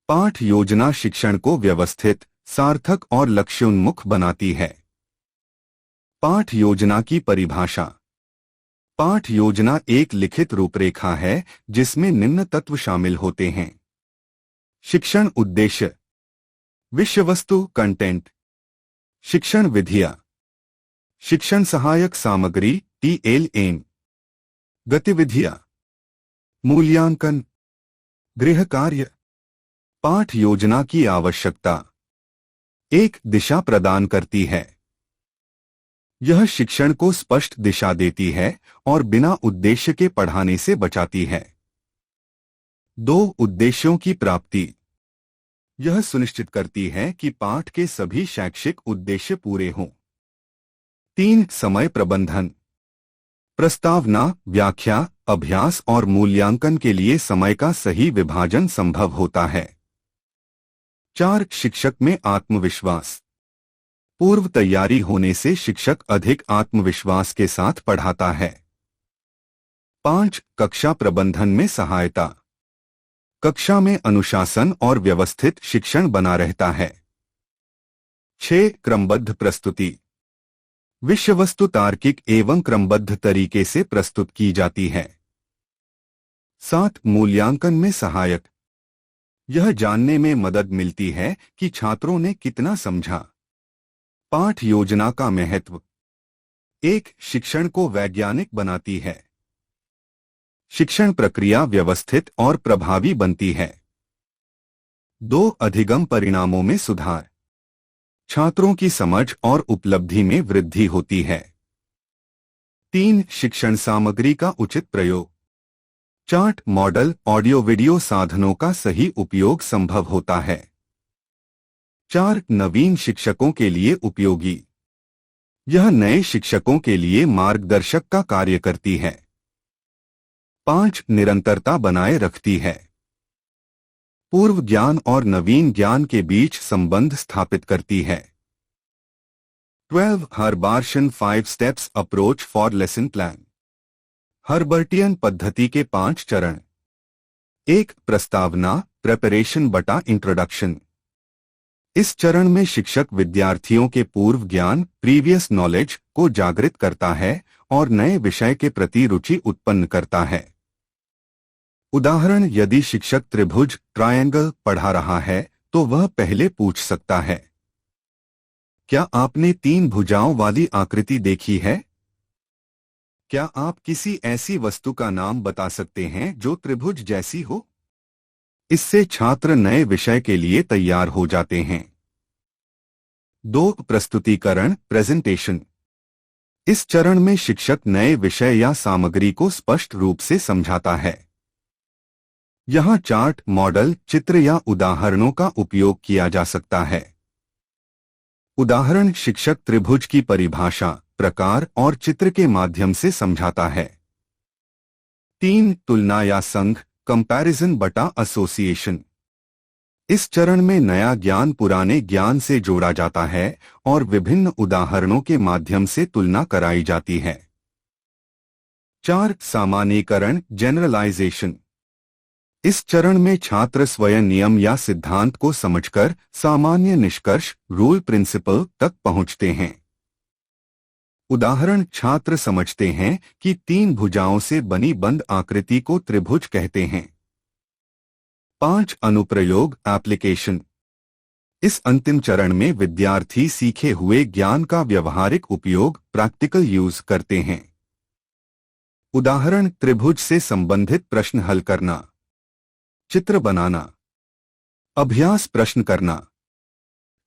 पाठ योजना शिक्षण को व्यवस्थित, सार्थक और लक्ष्योन्मुख बनाती है। पाठ योजना की परिभाषा: पाठ योजना एक लिखित रूपरेखा है जिसमें निम्न तत्व शामिल होते हैं। शिक्षण उद्देश्य, विषय वस्तु कंटेंट, शिक्षण विधियां, शिक्षण सहायक सामग्री TLM, गतिविधियां, मूल्यांकन, गृह कार्य। पाठ योजना की आवश्यकता: एक दिशा प्रदान करती है। यह शिक्षण को स्पष्ट दिशा देती है और बिना उद्देश्य के पढ़ाने से बचाती है। 2 उद्देश्यों की प्राप्ति: यह सुनिश्चित करती है कि पाठ के सभी शैक्षिक उद्देश्य पूरे हों। 3 समय प्रबंधन: प्रस्तावना, व्याख्या, अभ्यास और मूल्यांकन के लिए समय का सही विभाजन संभव होता है। 4 शिक्षक में आत्मविश्वास: पूर्व तैयारी होने से शिक्षक अधिक आत्मविश्वास के साथ पढ़ाता है। 5 कक्षा प्रबंधन में सहायता: कक्षा में अनुशासन और व्यवस्थित शिक्षण बना रहता है। 6 क्रमबद्ध प्रस्तुति: विषय वस्तु तार्किक एवं क्रमबद्ध तरीके से प्रस्तुत की जाती है। 7 मूल्यांकन में सहायक: यह जानने में मदद मिलती है कि छात्रों ने कितना समझा। पाठ योजना का महत्व: 1 शिक्षण को वैज्ञानिक बनाती है। शिक्षण प्रक्रिया व्यवस्थित और प्रभावी बनती है। 2 अधिगम परिणामों में सुधार: छात्रों की समझ और उपलब्धि में वृद्धि होती है। 3 शिक्षण सामग्री का उचित प्रयोग: चार्ट, मॉडल, ऑडियो वीडियो साधनों का सही उपयोग संभव होता है। 4 नवीन शिक्षकों के लिए उपयोगी: यह नए शिक्षकों के लिए मार्गदर्शक का कार्य करती है। 5 निरंतरता बनाए रखती है: पूर्व ज्ञान और नवीन ज्ञान के बीच संबंध स्थापित करती है। 12 Herbartian 5 steps approach for lesson plan. Herbartian पद्धति के 5 चरण। 1 प्रस्तावना प्रेपरेशन बटा इंट्रोडक्शन। इस चरण में शिक्षक विद्यार्थियों के पूर्व ज्ञान प्रीवियस नॉलेज को जागृत करता है और नए विषय के प्रति रुचि उत्पन्न करता है। उदाहरण, यदि शिक्षक त्रिभुज ट्रायंगल पढ़ा रहा है तो वह पहले पूछ सकता है, क्या आपने 3 भुजाओं वाली आकृति देखी है? क्या आप किसी ऐसी वस्तु का नाम बता सकते हैं जो त्रिभुज जैसी हो? इससे छात्र नए विषय के लिए तैयार हो जाते हैं। 2 प्रस्तुतिकरण प्रेजेंटेशन। इस चरण में शिक्षक नए विषय या सामग्री को स्पष्ट रूप से समझाता है। यहाँ चार्ट, मॉडल, चित्र या उदाहरणों का उपयोग किया जा सकता है। उदाहरण, शिक्षक त्रिभुज की परिभाषा, प्रकार और चित्र के माध्यम से समझाता है। 3 तुलना या संघ कंपैरिजन बटा एसोसिएशन। इस चरण में नया ज्ञान पुराने ज्ञान से जोड़ा जाता है और विभिन्न उदाहरणों के माध्यम से तुलना कराई जाती है। 4 सामान्यीकरण जनरलाइजेशन। इस चरण में छात्र स्वयं नियम या सिद्धांत को समझकर सामान्य निष्कर्ष रूल प्रिंसिपल तक पहुंचते हैं। उदाहरण, छात्र समझते हैं कि 3 भुजाओं से बनी बंद आकृति को त्रिभुज कहते हैं। 5 अनुप्रयोग एप्लीकेशन। इस अंतिम चरण में विद्यार्थी सीखे हुए ज्ञान का व्यवहारिक उपयोग प्रैक्टिकल यूज करते हैं। उदाहरण, त्रिभुज से संबंधित प्रश्न हल करना, चित्र बनाना, अभ्यास प्रश्न करना।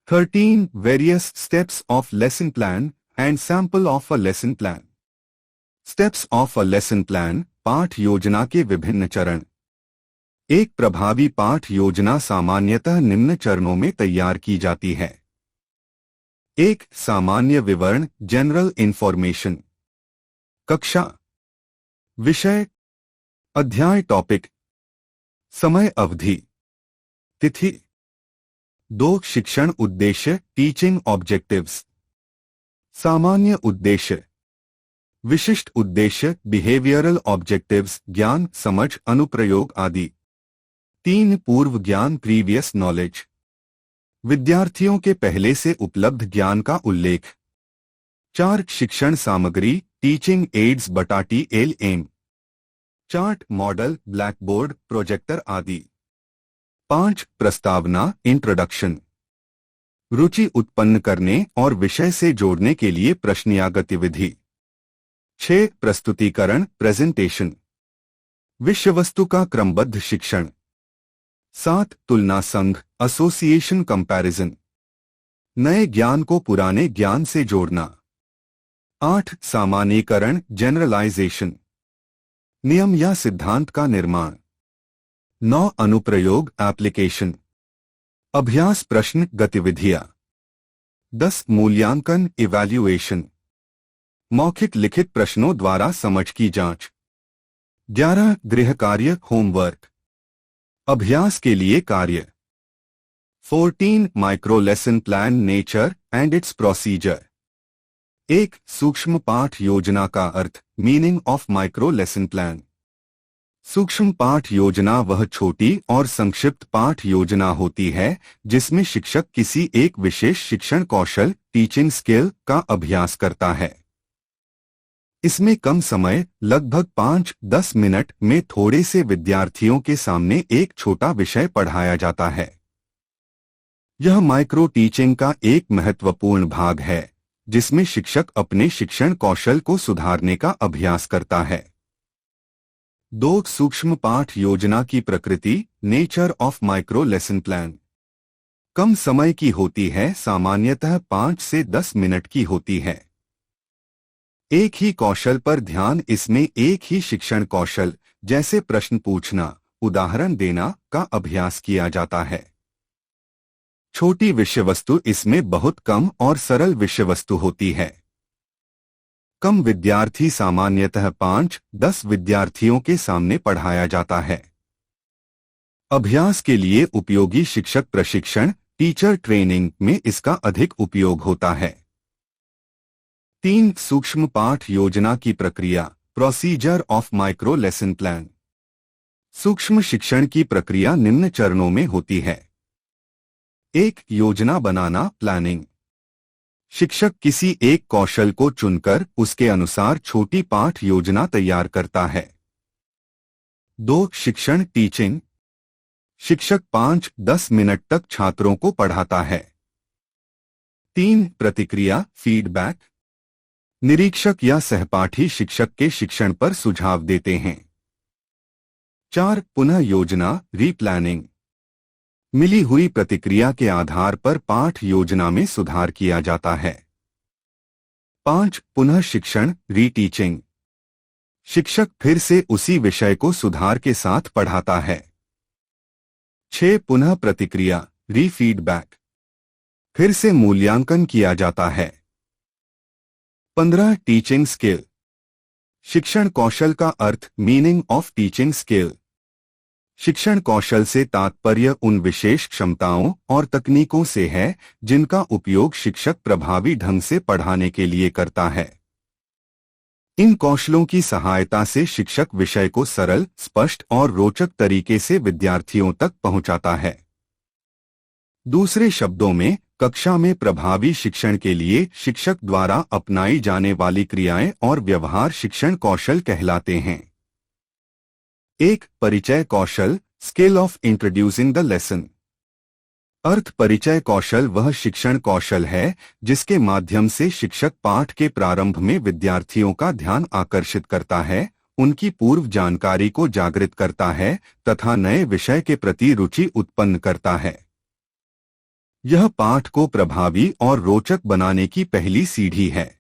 13 various steps of lesson plan and sample of a lesson plan. Steps of a lesson plan पाठ योजना के विभिन्न चरण। एक प्रभावी पाठ योजना सामान्यतः निम्न चरणों में तैयार की जाती है। 1 सामान्य विवरण जनरल इंफॉर्मेशन। कक्षा, विषय, अध्याय टॉपिक, समय अवधि, तिथि। 2 शिक्षण उद्देश्य टीचिंग ऑब्जेक्टिव्स। सामान्य उद्देश्य, विशिष्ट उद्देश्य बिहेवियरल ऑब्जेक्टिव्स ज्ञान समझ अनुप्रयोग आदि। 3 पूर्व ज्ञान प्रीवियस नॉलेज, विद्यार्थियों के पहले से उपलब्ध ज्ञान का उल्लेख। 4 शिक्षण सामग्री टीचिंग एड्स बटा TLM, chart, model, blackboard, projector आदि। 5 प्रस्तावना इंट्रोडक्शन, रुचि उत्पन्न करने और विषय से जोड़ने के लिए प्रश्न या गतिविधि। 6 प्रस्तुतिकरण प्रेजेंटेशन, विषय वस्तु का क्रमबद्ध शिक्षण। 7 तुलना संघ एसोसिएशन कंपैरिजन, नए ज्ञान को पुराने ज्ञान से जोड़ना। 8 सामान्यीकरण जनरलाइजेशन, नियम या सिद्धांत का निर्माण। 9 अनुप्रयोग एप्लीकेशन, अभ्यास प्रश्न गतिविधियां। 10 मूल्यांकन इवैल्यूएशन, मौखिक लिखित प्रश्नों द्वारा समझ की जांच। 11 गृह कार्य होमवर्क, अभ्यास के लिए कार्य। 14 micro lesson plan nature and its procedure. 1 सूक्ष्म पाठ योजना का अर्थ meaning of micro lesson plan. सूक्ष्म पाठ योजना वह छोटी और संक्षिप्त पाठ योजना होती है जिसमें शिक्षक किसी एक विशेष शिक्षण कौशल टीचिंग स्किल का अभ्यास करता है। इसमें कम समय लगभग 5-10 मिनट में थोड़े से विद्यार्थियों के सामने एक छोटा विषय पढ़ाया जाता है। यह माइक्रो टीचिंग का एक महत्वपूर्ण भाग है जिसमें शिक्षक अपने शिक्षण कौशल को सुधारने का अभ्यास करता है। 2 सूक्ष्म पाठ योजना की प्रकृति nature of micro lesson plan. कम समय की होती है, सामान्यतः 5 से 10 मिनट की होती है। एक ही कौशल पर ध्यान, इसमें एक ही शिक्षण कौशल जैसे प्रश्न पूछना, उदाहरण देना का अभ्यास किया जाता है। छोटी विषय वस्तु, इसमें बहुत कम और सरल विषय वस्तु होती है। कम विद्यार्थी, सामान्यतः 5-10 विद्यार्थियों के सामने पढ़ाया जाता है। अभ्यास के लिए उपयोगी शिक्षक प्रशिक्षण टीचर ट्रेनिंग में इसका अधिक उपयोग होता है। 3 सूक्ष्म पाठ योजना की प्रक्रिया procedure of micro lesson plan. सूक्ष्म शिक्षण की प्रक्रिया निम्न चरणों में होती है। 1 योजना बनाना प्लानिंग। शिक्षक किसी एक कौशल को चुनकर उसके अनुसार छोटी पाठ योजना तैयार करता है। 2 शिक्षण टीचिंग। शिक्षक 5-10 मिनट तक छात्रों को पढ़ाता है। 3 प्रतिक्रिया फीडबैक। निरीक्षक या सहपाठी शिक्षक के शिक्षण पर सुझाव देते हैं। 4 पुनः योजना रीप्लानिंग। मिली हुई प्रतिक्रिया के आधार पर पाठ योजना में सुधार किया जाता है। 5 पुनः शिक्षण रीटीचिंग। शिक्षक फिर से उसी विषय को सुधार के साथ पढ़ाता है। 6 पुनः प्रतिक्रिया रीफीडबैक। फिर से मूल्यांकन किया जाता है। 15 टीचिंग स्किल। शिक्षण कौशल का अर्थ मीनिंग ऑफ टीचिंग स्किल। शिक्षण कौशल से तात्पर्य उन विशेष क्षमताओं और तकनीकों से है जिनका उपयोग शिक्षक प्रभावी ढंग से पढ़ाने के लिए करता है। इन कौशलों की सहायता से शिक्षक विषय को सरल, स्पष्ट और रोचक तरीके से विद्यार्थियों तक पहुंचाता है। दूसरे शब्दों में, कक्षा में प्रभावी शिक्षण के लिए शिक्षक द्वारा अपनाई जाने वाली क्रियाएं और व्यवहार शिक्षण कौशल कहलाते हैं। 1 परिचय कौशल skill of introducing the lesson. अर्थ परिचय कौशल वह शिक्षण कौशल है जिसके माध्यम से शिक्षक पाठ के प्रारंभ में विद्यार्थियों का ध्यान आकर्षित करता है, उनकी पूर्व जानकारी को जागृत करता है तथा नए विषय के प्रति रुचि उत्पन्न करता है। यह पाठ को प्रभावी और रोचक बनाने की पहली सीढ़ी है।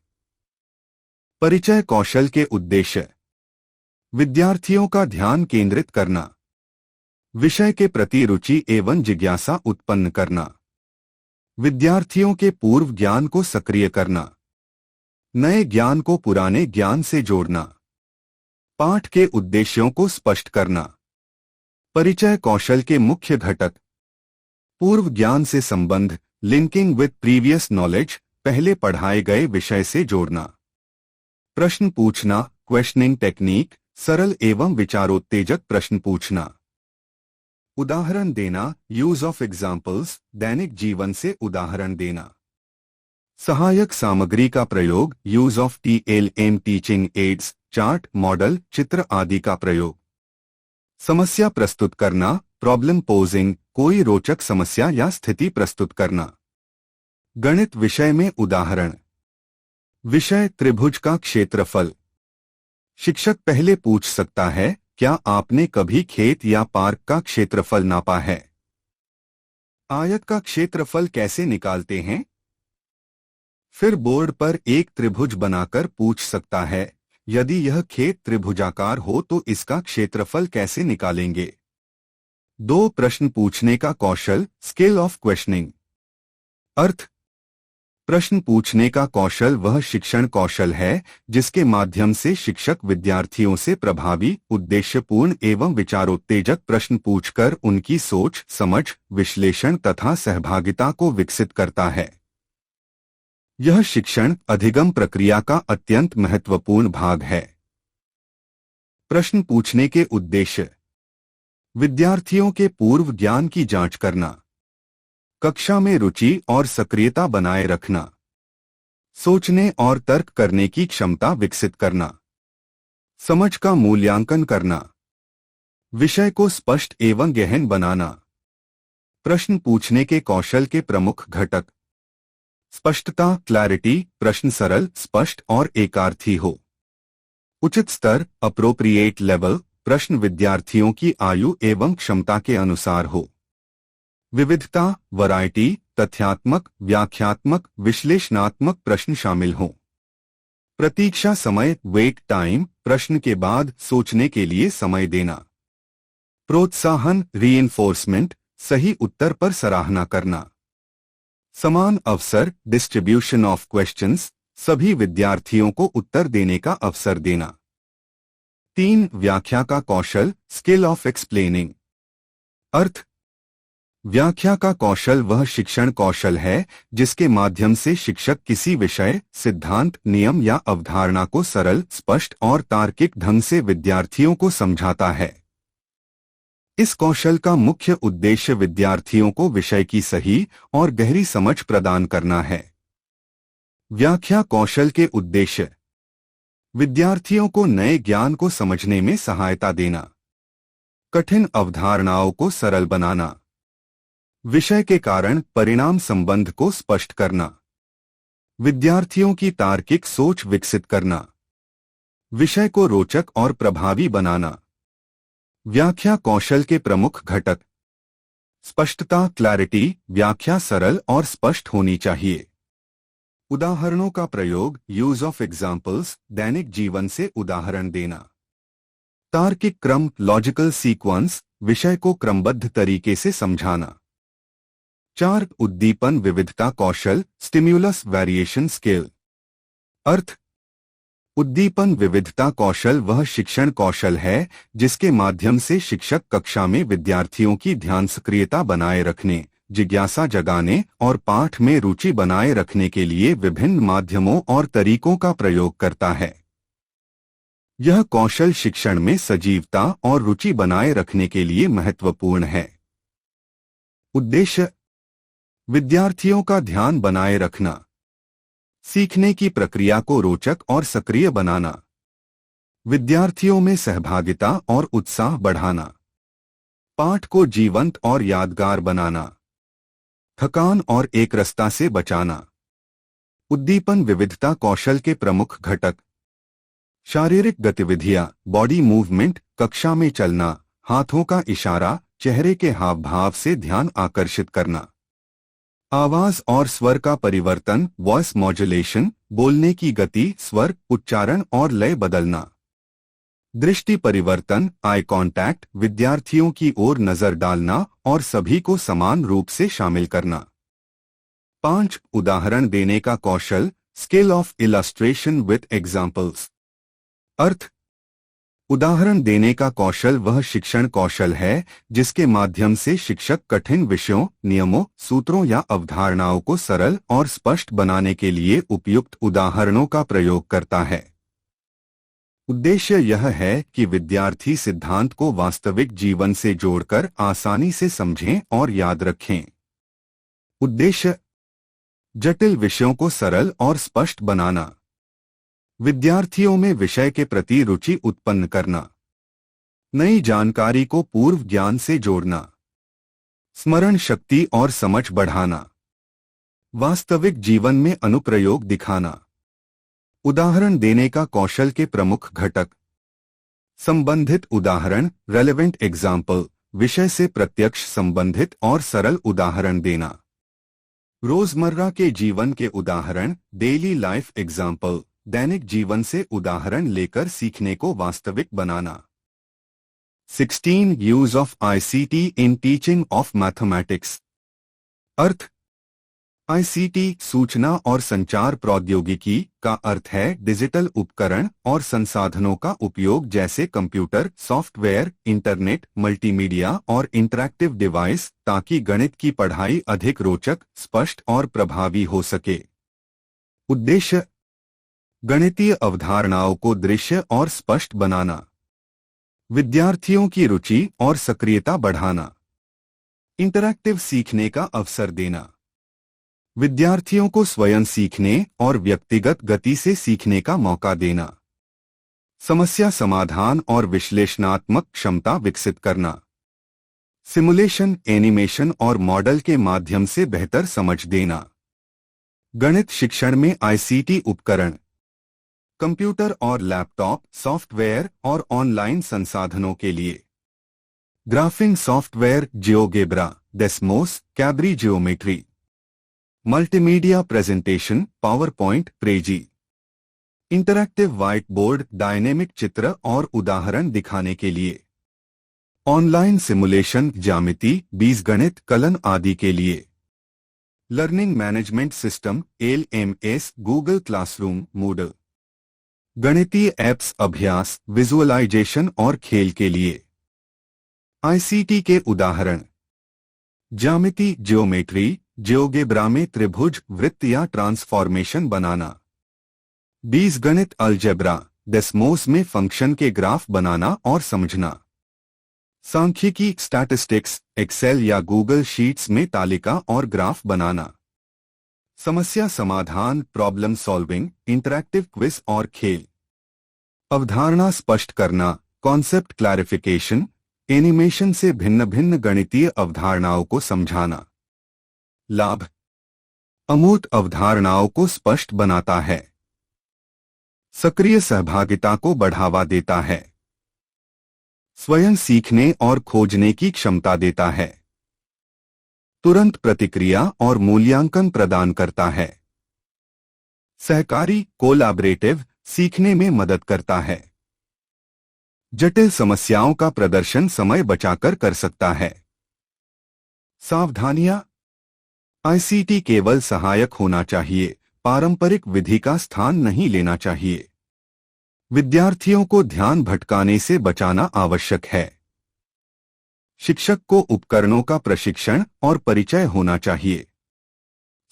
परिचय कौशल के उद्देश्य: विद्यार्थियों का ध्यान केंद्रित करना, विषय के प्रति रुचि एवं जिज्ञासा उत्पन्न करना, विद्यार्थियों के पूर्व ज्ञान को सक्रिय करना, नए ज्ञान को पुराने ज्ञान से जोड़ना, पाठ के उद्देश्यों को स्पष्ट करना। परिचय कौशल के मुख्य घटक: पूर्व ज्ञान से संबंध लिंकिंग विद प्रीवियस नॉलेज, पहले पढ़ाए गए विषय से जोड़ना। प्रश्न पूछना क्वेश्चनिंग टेक्निक, सरल एवं विचारोत्तेजक प्रश्न पूछना। उदाहरण देना यूज ऑफ एग्जाम्पल्स, दैनिक जीवन से उदाहरण देना। सहायक सामग्री का प्रयोग use of TLM teaching ads, chart, model, चित्र आदि का प्रयोग। समस्या प्रस्तुत करना प्रॉब्लम पोजिंग, कोई रोचक समस्या या स्थिति प्रस्तुत करना। गणित विषय में उदाहरण। विषय त्रिभुज का क्षेत्रफल। शिक्षक पहले पूछ सकता है, क्या आपने कभी खेत या पार्क का क्षेत्रफल नापा है? आयत का क्षेत्रफल कैसे निकालते हैं? फिर बोर्ड पर एक त्रिभुज बनाकर पूछ सकता है, यदि यह खेत त्रिभुजाकार हो तो इसका क्षेत्रफल कैसे निकालेंगे? 2 प्रश्न पूछने का कौशल स्किल ऑफ क्वेश्चनिंग। अर्थ: प्रश्न पूछने का कौशल वह शिक्षण कौशल है जिसके माध्यम से शिक्षक विद्यार्थियों से प्रभावी, उद्देश्यपूर्ण एवं विचारोत्तेजक प्रश्न पूछकर उनकी सोच, समझ, विश्लेषण तथा सहभागिता को विकसित करता है। यह शिक्षण अधिगम प्रक्रिया का अत्यंत महत्वपूर्ण भाग है। प्रश्न पूछने के उद्देश्य: विद्यार्थियों के पूर्व ज्ञान की जांच करना, कक्षा में रुचि और सक्रियता बनाए रखना, सोचने और तर्क करने की क्षमता विकसित करना, समझ का मूल्यांकन करना, विषय को स्पष्ट एवं गहन बनाना। प्रश्न पूछने के कौशल के प्रमुख घटक: स्पष्टता क्लैरिटी, प्रश्न सरल, स्पष्ट और एकार्थी हो। उचित स्तर अप्रोप्रिएट लेवल, प्रश्न विद्यार्थियों की आयु एवं क्षमता के अनुसार हो। विविधता वैरायटी, तथ्यात्मक, व्याख्यात्मक, विश्लेषणात्मक प्रश्न शामिल हों। प्रतीक्षा समय वेट टाइम, प्रश्न के बाद सोचने के लिए समय देना। प्रोत्साहन रीइंफोर्समेंट, सही उत्तर पर सराहना करना। समान अवसर डिस्ट्रीब्यूशन ऑफ क्वेश्चंस, सभी विद्यार्थियों को उत्तर देने का अवसर देना। 3 व्याख्या का कौशल स्किल ऑफ एक्सप्लेनिंग। अर्थ। व्याख्या का कौशल वह शिक्षण कौशल है जिसके माध्यम से शिक्षक किसी विषय, सिद्धांत, नियम या अवधारणा को सरल, स्पष्ट और तार्किक ढंग से विद्यार्थियों को समझाता है। इस कौशल का मुख्य उद्देश्य विद्यार्थियों को विषय की सही और गहरी समझ प्रदान करना है। व्याख्या कौशल के उद्देश्य: विद्यार्थियों को नए ज्ञान को समझने में सहायता देना, कठिन अवधारणाओं को सरल बनाना, विषय के कारण परिणाम संबंध को स्पष्ट करना, विद्यार्थियों की तार्किक सोच विकसित करना, विषय को रोचक और प्रभावी बनाना। व्याख्या कौशल के प्रमुख घटक: स्पष्टता, क्लैरिटी, व्याख्या सरल और स्पष्ट होनी चाहिए। उदाहरणों का प्रयोग, यूज ऑफ एग्जाम्पल्स, दैनिक जीवन से उदाहरण देना। तार्किक क्रम, लॉजिकल सीक्वेंस, विषय को क्रमबद्ध तरीके से समझाना। 4. उद्दीपन विविधता कौशल, स्टिम्युलस वेरिएशन स्किल। अर्थ: उद्दीपन विविधता कौशल वह शिक्षण कौशल है जिसके माध्यम से शिक्षक कक्षा में विद्यार्थियों की ध्यान सक्रियता बनाए रखने, जिज्ञासा जगाने और पाठ में रुचि बनाए रखने के लिए विभिन्न माध्यमों और तरीकों का प्रयोग करता है। यह कौशल शिक्षण में सजीवता और रुचि बनाए रखने के लिए महत्वपूर्ण है। उद्देश्य: विद्यार्थियों का ध्यान बनाए रखना, सीखने की प्रक्रिया को रोचक और सक्रिय बनाना, विद्यार्थियों में सहभागिता और उत्साह बढ़ाना, पाठ को जीवंत और यादगार बनाना, थकान और एकरसता से बचाना। उद्दीपन विविधता कौशल के प्रमुख घटक: शारीरिक गतिविधियां, बॉडी मूवमेंट, कक्षा में चलना, हाथों का इशारा, चेहरे के हाव भाव से ध्यान आकर्षित करना। आवाज और स्वर का परिवर्तन, वॉइस मॉड्यूलेशन, बोलने की गति, स्वर, उच्चारण और लय बदलना। दृष्टि परिवर्तन, आई कांटेक्ट, विद्यार्थियों की ओर नजर डालना और सभी को समान रूप से शामिल करना। 5. उदाहरण देने का कौशल, skill of illustration with examples. अर्थ: उदाहरण देने का कौशल वह शिक्षण कौशल है जिसके माध्यम से शिक्षक कठिन विषयों, नियमों, सूत्रों या अवधारणाओं को सरल और स्पष्ट बनाने के लिए उपयुक्त उदाहरणों का प्रयोग करता है। उद्देश्य यह है कि विद्यार्थी सिद्धांत को वास्तविक जीवन से जोड़कर आसानी से समझें और याद रखें। उद्देश्य: जटिल विषयों को सरल और स्पष्ट बनाना, विद्यार्थियों में विषय के प्रति रुचि उत्पन्न करना, नई जानकारी को पूर्व ज्ञान से जोड़ना, स्मरण शक्ति और समझ बढ़ाना, वास्तविक जीवन में अनुप्रयोग दिखाना। उदाहरण देने का कौशल के प्रमुख घटक: संबंधित उदाहरण, रेलेवेंट एग्जाम्पल, विषय से प्रत्यक्ष संबंधित और सरल उदाहरण देना। रोजमर्रा के जीवन के उदाहरण, डेली लाइफ एग्जाम्पल, दैनिक जीवन से उदाहरण लेकर सीखने को वास्तविक बनाना। 16. Use of ICT in teaching of mathematics. Earth: ICT सूचना और संचार प्रौद्योगिकी का अर्थ है डिजिटल उपकरण और संसाधनों का उपयोग जैसे कंप्यूटर, सॉफ्टवेयर, इंटरनेट, मल्टीमीडिया और इंटरैक्टिव डिवाइस, ताकि गणित की पढ़ाई अधिक रोचक, स्पष्ट और प्रभावी हो सके। उद्देश्य: गणितीय अवधारणाओं को दृश्य और स्पष्ट बनाना, विद्यार्थियों की रुचि और सक्रियता बढ़ाना, इंटरैक्टिव सीखने का अवसर देना, विद्यार्थियों को स्वयं सीखने और व्यक्तिगत गति से सीखने का मौका देना, समस्या समाधान और विश्लेषणात्मक क्षमता विकसित करना, सिमुलेशन, एनिमेशन और मॉडल के माध्यम से बेहतर समझ देना। गणित शिक्षण में ICT उपकरण, कंप्यूटर और लैपटॉप, सॉफ्टवेयर और ऑनलाइन संसाधनों के लिए graphing software, GeoGebra, Desmos, Cabri geometry, multimedia presentation, power point, Prezi, interactive white board, dynamic चित्र और उदाहरण दिखाने के लिए, ऑनलाइन सिमुलेशन, ज्यामिति, बीजगणित, कलन आदि के लिए, learning management system, LMS, Google classroom, Moodle, गणितीय ऐप्स, अभ्यास, विजुअलाइजेशन और खेल के लिए। आईसीटी के उदाहरण: ज्यामिति, ज्योमेट्री, जियोगेब्रा में त्रिभुज, वृत्त या ट्रांसफॉर्मेशन बनाना। बीजगणित, अलजेब्रा, डेस्मोस में फंक्शन के ग्राफ बनाना और समझना। सांख्यिकी, स्टैटिस्टिक्स, एक्सेल या गूगल शीट्स में तालिका और ग्राफ बनाना। समस्या समाधान, प्रॉब्लम सॉल्विंग, इंटरैक्टिव क्विज और खेल। अवधारणा स्पष्ट करना, कॉन्सेप्ट क्लैरिफिकेशन, एनिमेशन से भिन्न भिन्न गणितीय अवधारणाओं को समझाना। लाभ: अमूर्त अवधारणाओं को स्पष्ट बनाता है, सक्रिय सहभागिता को बढ़ावा देता है, स्वयं सीखने और खोजने की क्षमता देता है, तुरंत प्रतिक्रिया और मूल्यांकन प्रदान करता है, सहकारी, कोलैबोरेटिव, सीखने में मदद करता है, जटिल समस्याओं का प्रदर्शन समय बचाकर कर सकता है। सावधानियां: आईसीटी केवल सहायक होना चाहिए, पारंपरिक विधि का स्थान नहीं लेना चाहिए। विद्यार्थियों को ध्यान भटकाने से बचाना आवश्यक है। शिक्षक को उपकरणों का प्रशिक्षण और परिचय होना चाहिए।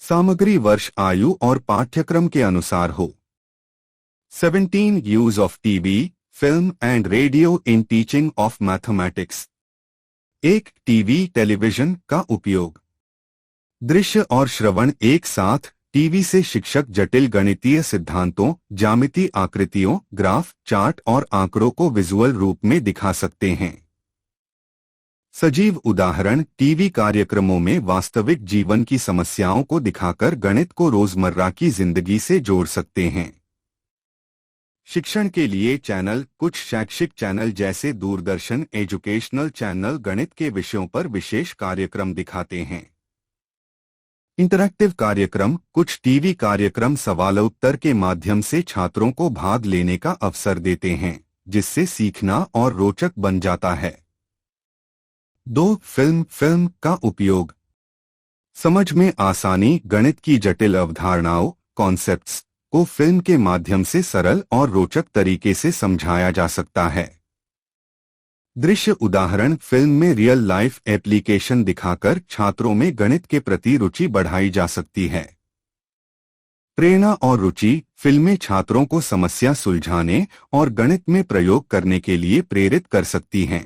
सामग्री वर्ष, आयु और पाठ्यक्रम के अनुसार हो। 17 use of TV, film and radio in teaching of mathematics. 1. TV television का उपयोग। दृश्य और श्रवण एक साथ। टीवी से शिक्षक जटिल गणितीय सिद्धांतों, ज्यामिति आकृतियों, ग्राफ, चार्ट और आंकड़ों को विजुअल रूप में दिखा सकते हैं। सजीव उदाहरण: टीवी कार्यक्रमों में वास्तविक जीवन की समस्याओं को दिखाकर गणित को रोजमर्रा की जिंदगी से जोड़ सकते हैं। शिक्षण के लिए चैनल: कुछ शैक्षिक चैनल जैसे दूरदर्शन एजुकेशनल चैनल गणित के विषयों पर विशेष कार्यक्रम दिखाते हैं। इंटरैक्टिव कार्यक्रम: कुछ टीवी कार्यक्रम सवाल-उत्तर के माध्यम से छात्रों को भाग लेने का अवसर देते हैं, जिससे सीखना और रोचक बन जाता है। 2. फिल्म का उपयोग। समझ में आसानी: गणित की जटिल अवधारणाओं, कॉन्सेप्ट्स को फिल्म के माध्यम से सरल और रोचक तरीके से समझाया जा सकता है। दृश्य उदाहरण: फिल्म में रियल लाइफ एप्लीकेशन दिखाकर छात्रों में गणित के प्रति रुचि बढ़ाई जा सकती है। प्रेरणा और रुचि: फिल्में छात्रों को समस्या सुलझाने और गणित में प्रयोग करने के लिए प्रेरित कर सकती हैं।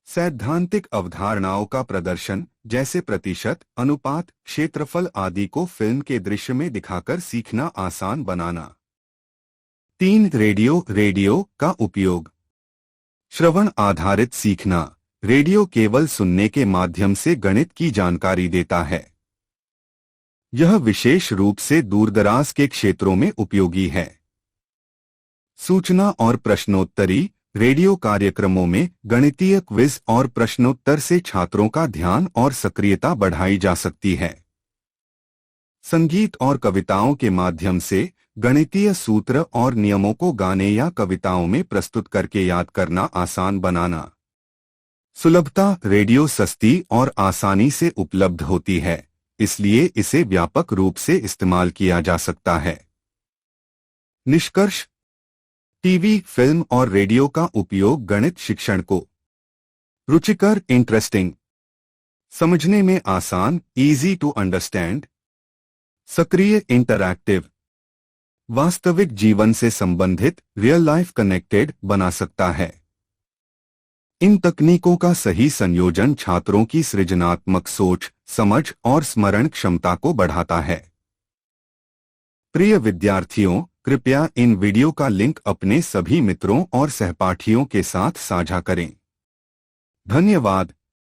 सैद्धांतिक अवधारणाओं का प्रदर्शन, जैसे प्रतिशत, अनुपात, क्षेत्रफल आदि को फिल्म के दृश्य में दिखाकर सीखना आसान बनाना। 3. रेडियो का उपयोग। श्रवण आधारित सीखना: रेडियो केवल सुनने के माध्यम से गणित की जानकारी देता है। यह विशेष रूप से दूरदराज के क्षेत्रों में उपयोगी है। सूचना और प्रश्नोत्तरी: रेडियो कार्यक्रमों में गणितीय क्विज और प्रश्नोत्तर से छात्रों का ध्यान और सक्रियता बढ़ाई जा सकती है। संगीत और कविताओं के माध्यम से गणितीय सूत्र और नियमों को गाने या कविताओं में प्रस्तुत करके याद करना आसान बनाना। सुलभता: रेडियो सस्ती और आसानी से उपलब्ध होती है, इसलिए इसे व्यापक रूप से इस्तेमाल किया जा सकता है। निष्कर्ष: टीवी, फिल्म और रेडियो का उपयोग गणित शिक्षण को रुचिकर, इंटरेस्टिंग, समझने में आसान, इजी टू अंडरस्टैंड, सक्रिय, इंटरैक्टिव, वास्तविक जीवन से संबंधित, रियल लाइफ कनेक्टेड बना सकता है। इन तकनीकों का सही संयोजन छात्रों की सृजनात्मक सोच, समझ और स्मरण क्षमता को बढ़ाता है। प्रिय विद्यार्थियों, कृपया इन वीडियो का लिंक अपने सभी मित्रों और सहपाठियों के साथ साझा करें। धन्यवाद।